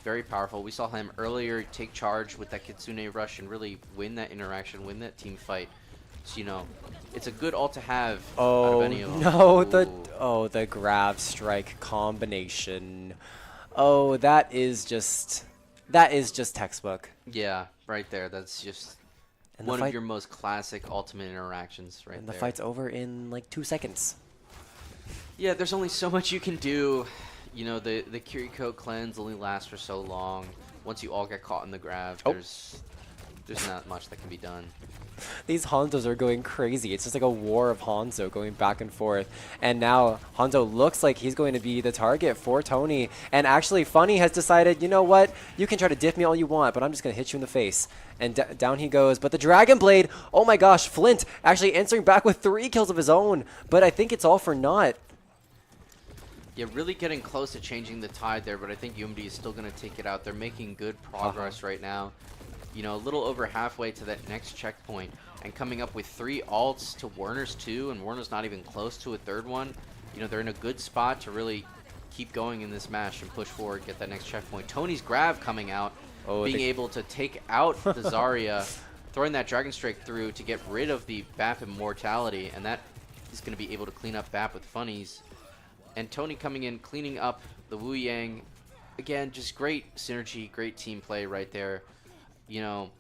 very powerful. We saw him earlier take charge with that Kitsune rush and really win that interaction, win that team fight. So, you know, it's a good ult to have out of any of them. No, the grab strike combination. Oh, that is just textbook. Yeah, right there. That's just And one of your most classic ultimate interactions right there. And the fight's over in like 2 seconds. Yeah, there's only so much you can do. You know, the Kiriko cleanse only lasts for so long. Once you all get caught in the grab, there's not much that can be done. These Hanzos are going crazy. It's just like a war of Hanzo going back and forth. And now Hanzo looks like he's going to be the target for Tony. And actually, Funny has decided, you know what? You can try to diff me all you want, but I'm just going to hit you in the face. And down he goes. But the Dragon Blade, oh my gosh, Flint actually answering back with 3 kills of his own. But I think it's all for naught. Yeah, really getting close to changing the tide there, but I think UMD is still going to take it out. They're making good progress right now. You know, a little over halfway to that next checkpoint, and coming up with 3 ults to Werner's 2, and Werner's not even close to a 3rd one. You know, they're in a good spot to really keep going in this match and push forward, get that next checkpoint. Tony's grab coming out, being able to take out the Zarya, throwing that Dragon Strike through to get rid of the BAP Immortality, and that is going to be able to clean up BAP with Funnies. And Tony coming in, cleaning up the Wu Yang. Again, just great synergy, great team play right there. You know,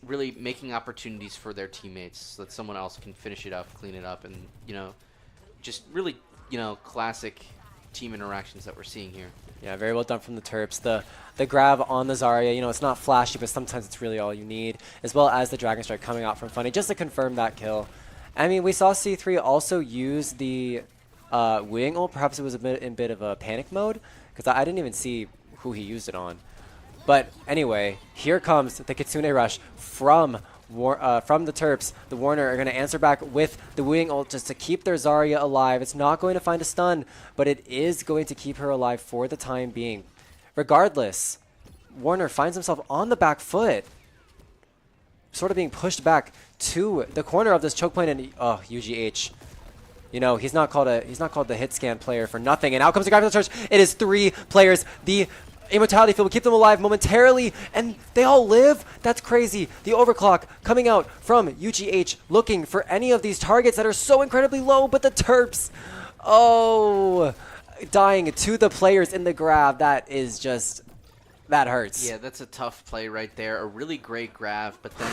really making opportunities for their teammates so that someone else can finish it up, clean it up, and, you know, just really, you know, classic team interactions that we're seeing here. Yeah, very well done from the Terps. The grab on the Zarya, you know, it's not flashy, but sometimes it's really all you need, as well as the Dragon Strike coming out from Funny, just to confirm that kill. I mean, we saw C3 also use the Wing ult. Perhaps it was in a bit of a panic mode, because I didn't even see who he used it on. But anyway, here comes the Kitsune Rush from the Terps. The Warner are going to answer back with the Wing ult just to keep their Zarya alive. It's not going to find a stun, but it is going to keep her alive for the time being. Regardless, Warner finds himself on the back foot, sort of being pushed back to the corner of this choke point, and UGH. You know, he's not called the hit scan player for nothing. And out comes the guy from the church. It is 3 players. The Immortality field will keep them alive momentarily, and they all live? That's crazy. The overclock coming out from UGH, looking for any of these targets that are so incredibly low, but the Terps, dying to the players in the grab. That is just, that hurts. Yeah, that's a tough play right there. A really great grab, but then,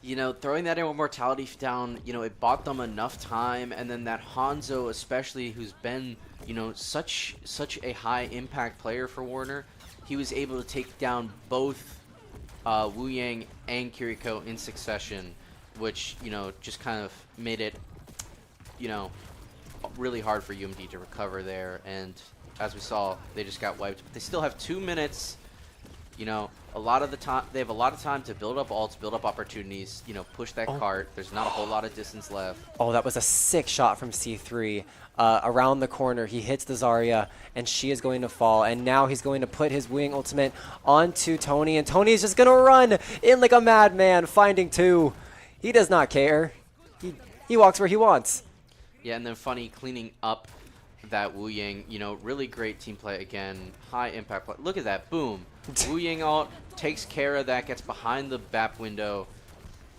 you know, throwing that Immortality down, you know, it bought them enough time, and then that Hanzo especially, who's been, you know, such a high impact player for Warner, he was able to take down both Wu Yang and Kiriko in succession, which, you know, just kind of made it, you know, really hard for UMD to recover there. And as we saw, they just got wiped. But they still have 2 minutes. You know, a lot of the time, they have a lot of time to build up ults, build up opportunities, you know, push that cart. There's not a whole lot of distance left. Oh, that was a sick shot from C3. Around the corner, he hits the Zarya, and she is going to fall. And now he's going to put his Wing ultimate onto Tony, and Tony is just going to run in like a madman, finding 2. He does not care. He walks where he wants. Yeah, and then Funny cleaning up that Wu Yang, you know, really great team play again. High impact play. Look at that, boom. Wu Yang ult takes care of that, gets behind the BAP window,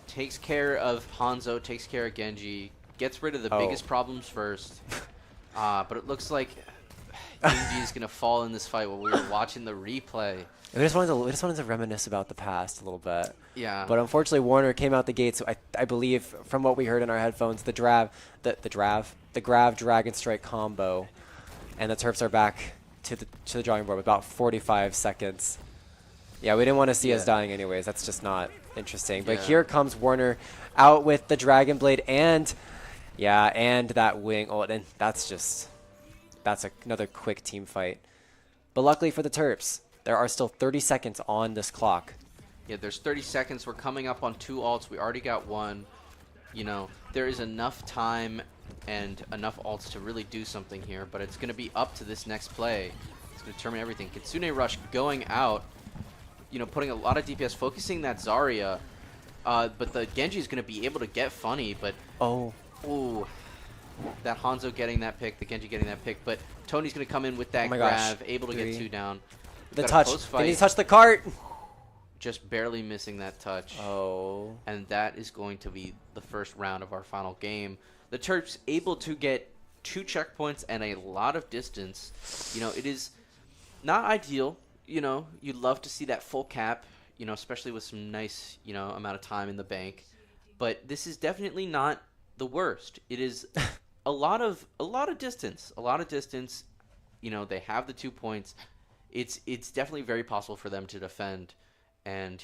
takes care of Hanzo, takes care of Genji, gets rid of the biggest problems first. But it looks like UMD is going to fall in this fight while we were watching the replay. We just wanted to reminisce about the past a little bit. Yeah. But unfortunately, Warner came out the gates. So I believe, from what we heard in our headphones, the grab Dragon Strike combo, and the Terps are back to the drawing board with about 45 seconds. Yeah, we didn't want to see us dying anyways. That's just not interesting. But here comes Warner out with the Dragon Blade and that Wing ult, and that's another quick team fight. But luckily for the Terps, there are still 30 seconds on this clock. Yeah, there's 30 seconds. We're coming up on 2 ults. We already got 1. You know, there is enough time and enough ults to really do something here, but it's going to be up to this next play. It's going to determine everything. Kitsune Rush going out. putting a lot of DPS, focusing that Zarya. But the Genji is going to be able to get funny, but... Ooh. That Hanzo getting that pick, the Genji getting that pick, but Tony's going to come in with that grab, able to get 2 down. The touch. Did he touch the cart? Just barely missing that touch. Oh. And that is going to be the first round of our final game. The Terps able to get 2 checkpoints and a lot of distance. It is not ideal. You'd love to see that full cap, especially with some nice, amount of time in the bank. But this is definitely not the worst. It is a lot of distance. A lot of distance. They have the 2 points. It's definitely very possible for them to defend and,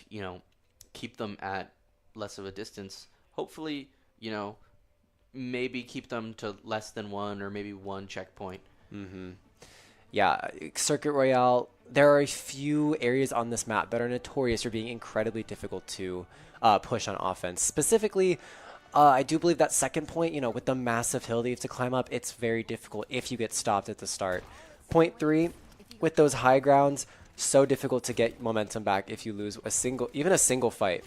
keep them at less of a distance. Hopefully, maybe keep them to less than 1 or maybe 1 checkpoint. Mm-hmm. Yeah, Circuit Royale, there are a few areas on this map that are notorious for being incredibly difficult to push on offense. Specifically, I do believe that second point, with the massive hill that you have to climb up, it's very difficult if you get stopped at the start. Point 3, with those high grounds, so difficult to get momentum back if you lose even a single fight.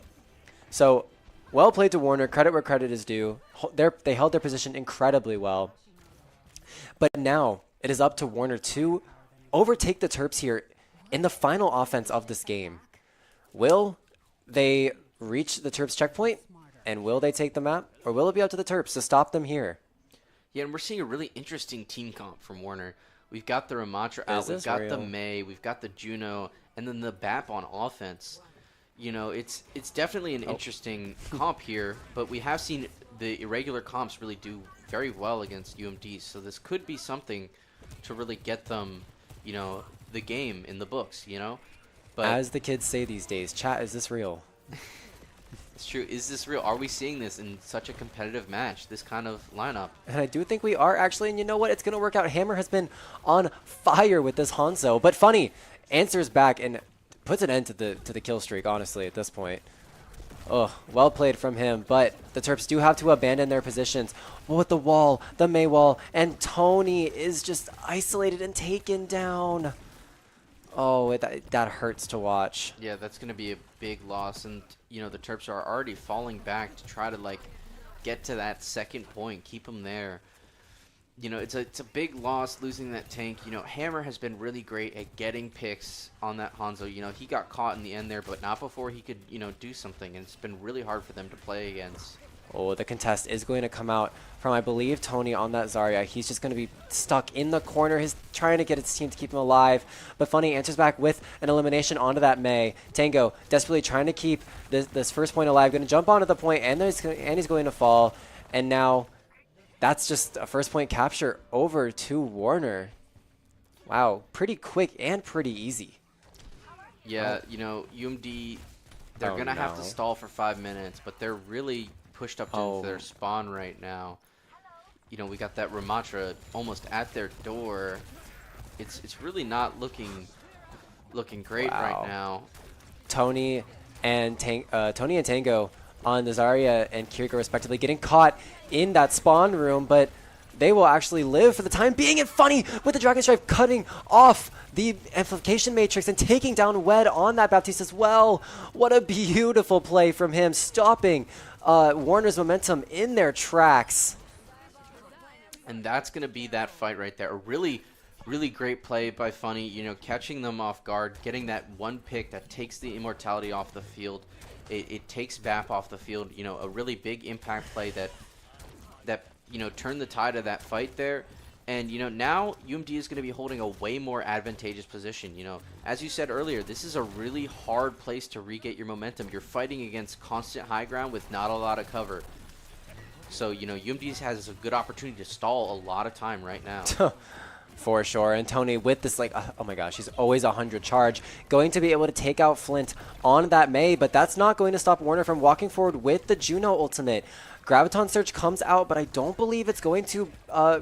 So, well played to Warner. Credit where credit is due. They held their position incredibly well. But now, it is up to Warner to overtake the Terps here in the final offense of this game. Will they reach the Terps checkpoint? And will they take the map? Or will it be up to the Terps to stop them here? Yeah, and we're seeing a really interesting team comp from Warner. We've got the Ramatra out, we've got the Mei, we've got the Juno, and then the BAP on offense. It's definitely an interesting comp here, but we have seen the irregular comps really do very well against UMD, so this could be something to really get them, the game in the books, But as the kids say these days, chat, is this real? It's true. Is this real? Are we seeing this in such a competitive match, this kind of lineup? And I do think we are, actually. And you know what? It's going to work out. Hammer has been on fire with this Hanzo. But Funny answers back and puts an end to the kill streak, honestly, at this point. Oh, well played from him. But the Terps do have to abandon their positions. With the wall, the Mei wall, and Tony is just isolated and taken down. Oh, that hurts to watch. Yeah, that's going to be a big loss. And, the Terps are already falling back to try to, get to that second point, keep them there. It's a big loss losing that tank. Hammer has been really great at getting picks on that Hanzo. He got caught in the end there, but not before he could, do something. And it's been really hard for them to play against. Oh, the contest is going to come out from, I believe, Tony on that Zarya. He's just going to be stuck in the corner. He's trying to get his team to keep him alive. But Funny answers back with an elimination onto that Mei. Tango desperately trying to keep this first point alive. Going to jump onto the point, and he's going to fall. And now that's just a first point capture over to Warner. Wow, pretty quick and pretty easy. Yeah, UMD, they're going to have to stall for 5 minutes, but they're really pushed up to their spawn right now. We got that Ramatra almost at their door. It's really not looking great right now. Tony and Tango on the Zarya and Kiriko respectively getting caught in that spawn room, but they will actually live for the time being. And Funny with the Dragon Stripe cutting off the amplification matrix and taking down Wed on that Baptiste as well. What a beautiful play from him, stopping Warner's momentum in their tracks. And that's going to be that fight right there. A really, really great play by Funny, catching them off guard, getting that one pick that takes the immortality off the field. It takes BAP off the field, a really big impact play that turned the tide of that fight there. And, now UMD is going to be holding a way more advantageous position. As you said earlier, this is a really hard place to re-get your momentum. You're fighting against constant high ground with not a lot of cover. So, UMD has a good opportunity to stall a lot of time right now. For sure. And Tony with this, oh my gosh, he's always 100 charge. Going to be able to take out Flint on that Mei, but that's not going to stop Warner from walking forward with the Juno ultimate. Graviton Surge comes out, but I don't believe it's going to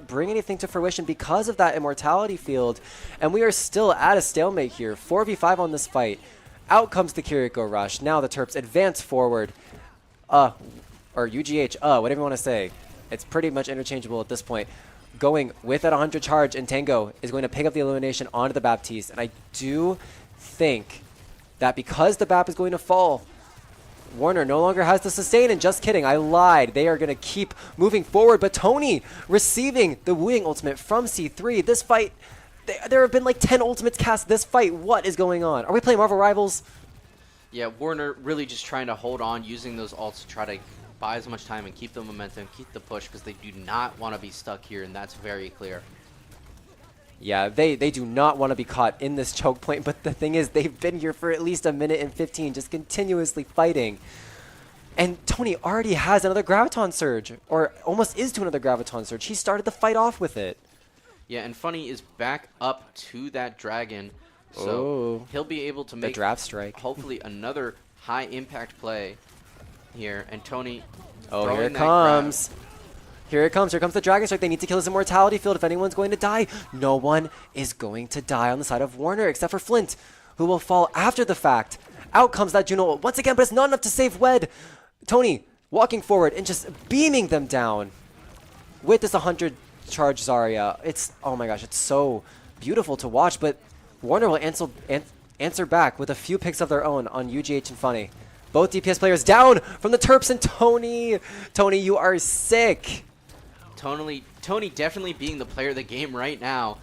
bring anything to fruition because of that immortality field. And we are still at a stalemate here. 4v5 on this fight. Out comes the Kiriko Rush. Now the Terps advance forward. Or UGH, whatever you want to say. It's pretty much interchangeable at this point. Going with that 100 charge, and Tango is going to pick up the elimination onto the Baptiste. And I do think that because the BAP is going to fall, Warner no longer has the sustain, and just kidding, I lied. They are going to keep moving forward, but Tony receiving the wooing ultimate from C3. This fight, there have been like 10 ultimates cast this fight. What is going on? Are we playing Marvel Rivals? Yeah, Warner really just trying to hold on, using those ults to try to buy as much time and keep the momentum, keep the push, because they do not want to be stuck here, and that's very clear. Yeah, they do not want to be caught in this choke point, but the thing is, they've been here for at least a minute and 15, just continuously fighting. And Tony already has another Graviton Surge, or almost is to another Graviton Surge. He started the fight off with it. Yeah, and Funny is back up to that dragon, so he'll be able to make the draft strike. Hopefully another high impact play here. And Tony, here it comes. Here it comes. Here comes the Dragon Strike. They need to kill his Immortality Field if anyone's going to die. No one is going to die on the side of Warner except for Flint, who will fall after the fact. Out comes that Juno ult once again, but it's not enough to save Wed. Tony walking forward and just beaming them down with this 100 charge Zarya. It's, oh my gosh, it's so beautiful to watch, but Warner will answer back with a few picks of their own on UGH and Funny. Both DPS players down from the Terps, and Tony. Tony, you are sick. Tony definitely being the player of the game right now.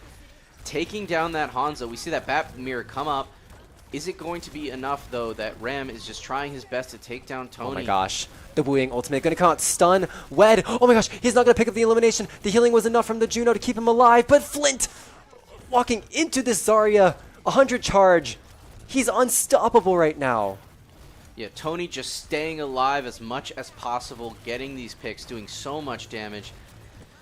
Taking down that Hanzo. We see that Bat Mirror come up. Is it going to be enough, though, that Ram is just trying his best to take down Tony? Oh my gosh. The wooing ultimate going to come out. Stun. Wed. Oh my gosh. He's not going to pick up the elimination. The healing was enough from the Juno to keep him alive. But Flint walking into this Zarya. 100 charge. He's unstoppable right now. Yeah, Tony just staying alive as much as possible, getting these picks, doing so much damage.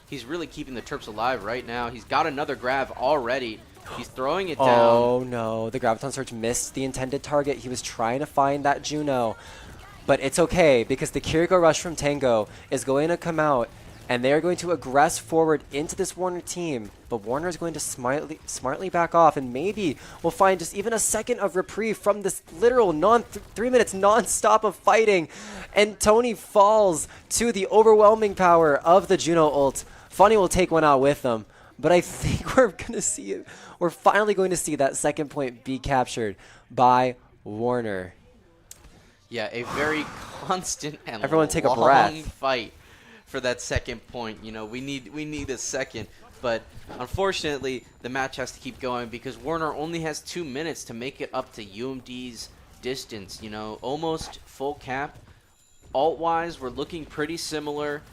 He's really keeping the Terps alive right now. He's got another Grav already. He's throwing it down. Oh no, the Graviton Surge missed the intended target. He was trying to find that Juno. But it's okay, because the Kiriko Rush from Tango is going to come out, and they're going to aggress forward into this Warner team. But Warner is going to smartly back off, and maybe we'll find just even a second of reprieve from this literal 3 minutes non-stop of fighting. And Tony falls to the overwhelming power of the Juno ult. Funny will take one out with them, but I think we're going to see it. We're finally going to see that second point be captured by Warner. Yeah, a very constant and everyone take long a breath. Fight for that second point. You know, we need a second, but unfortunately the match has to keep going because Warner only has 2 minutes to make it up to UMD's distance. You know, almost full cap. Alt-wise, we're looking pretty similar,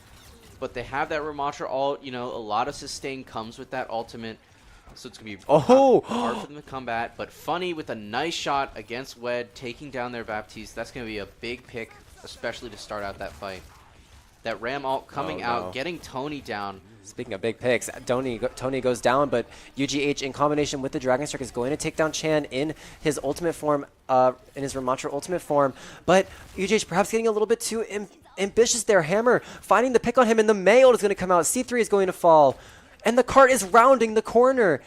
but they have that Ramatra ult. You know, a lot of sustain comes with that ultimate, so it's going to be hard for them to combat. But Funny with a nice shot against Wed, taking down their Baptiste. That's going to be a big pick, especially to start out that fight. That Ram ult coming out, getting Tony down. Speaking of big picks, Tony goes down, but UGH in combination with the Dragon Strike is going to take down Chan in his ultimate form, in his Ramatra ultimate form. But UGH perhaps getting a little bit too ambitious there. Hammer finding the pick on him, and the May ult is going to come out. C3 is going to fall, and the cart is rounding the corner.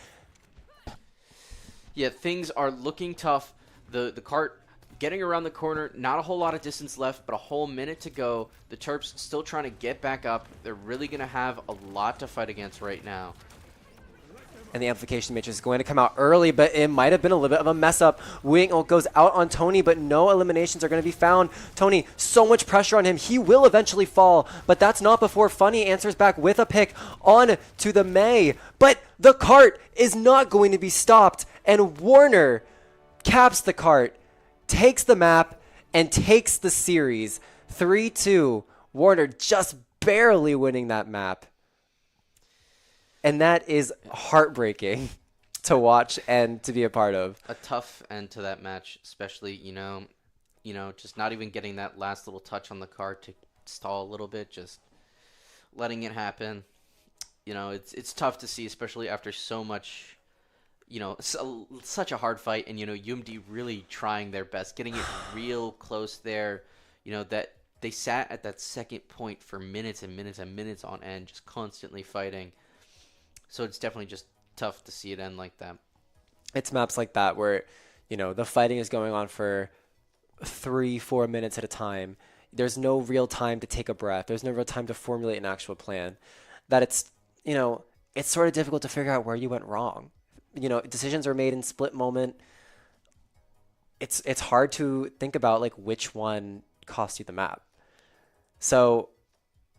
Yeah, things are looking tough. The cart getting around the corner, not a whole lot of distance left, but a whole minute to go. The Terps still trying to get back up. They're really going to have a lot to fight against right now. And the Amplification Matrix is going to come out early, but it might have been a little bit of a mess up. Wing ult goes out on Tony, but no eliminations are going to be found. Tony, so much pressure on him. He will eventually fall, but that's not before Funny answers back with a pick on to the May. But the cart is not going to be stopped, and Warner caps the cart, takes the map, and takes the series. 3-2. Warner just barely winning that map. And that is heartbreaking to watch and to be a part of. A tough end to that match, especially, you know, just not even getting that last little touch on the card to stall a little bit, just letting it happen. You know, it's tough to see, especially after so much, you know, such a hard fight, and, you know, UMD really trying their best, getting it real close there. You know, that they sat at that second point for minutes and minutes and minutes on end, just constantly fighting. So it's definitely just tough to see it end like that. It's maps like that where, you know, the fighting is going on for 3-4 minutes at a time. There's no real time to take a breath. There's no real time to formulate an actual plan. That it's, you know, it's sort of difficult to figure out where you went wrong. You know, decisions are made in split moment. it's hard to think about like which one cost you the map. So,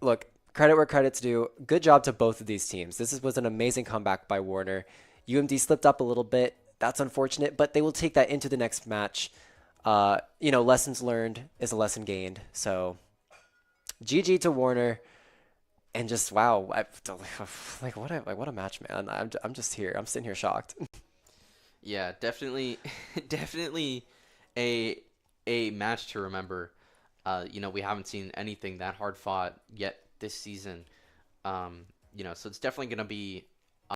look, credit where credit's due. Good job to both of these teams. Was an amazing comeback by Warner. UMD slipped up a little bit. That's unfortunate, but they will take that into the next match. Lessons learned is a lesson gained. So, GG to Warner, and just wow, what a match, man. I'm just here. I'm sitting here shocked. Yeah, definitely, definitely a match to remember. We haven't seen anything that hard fought yet this season. So it's definitely going to be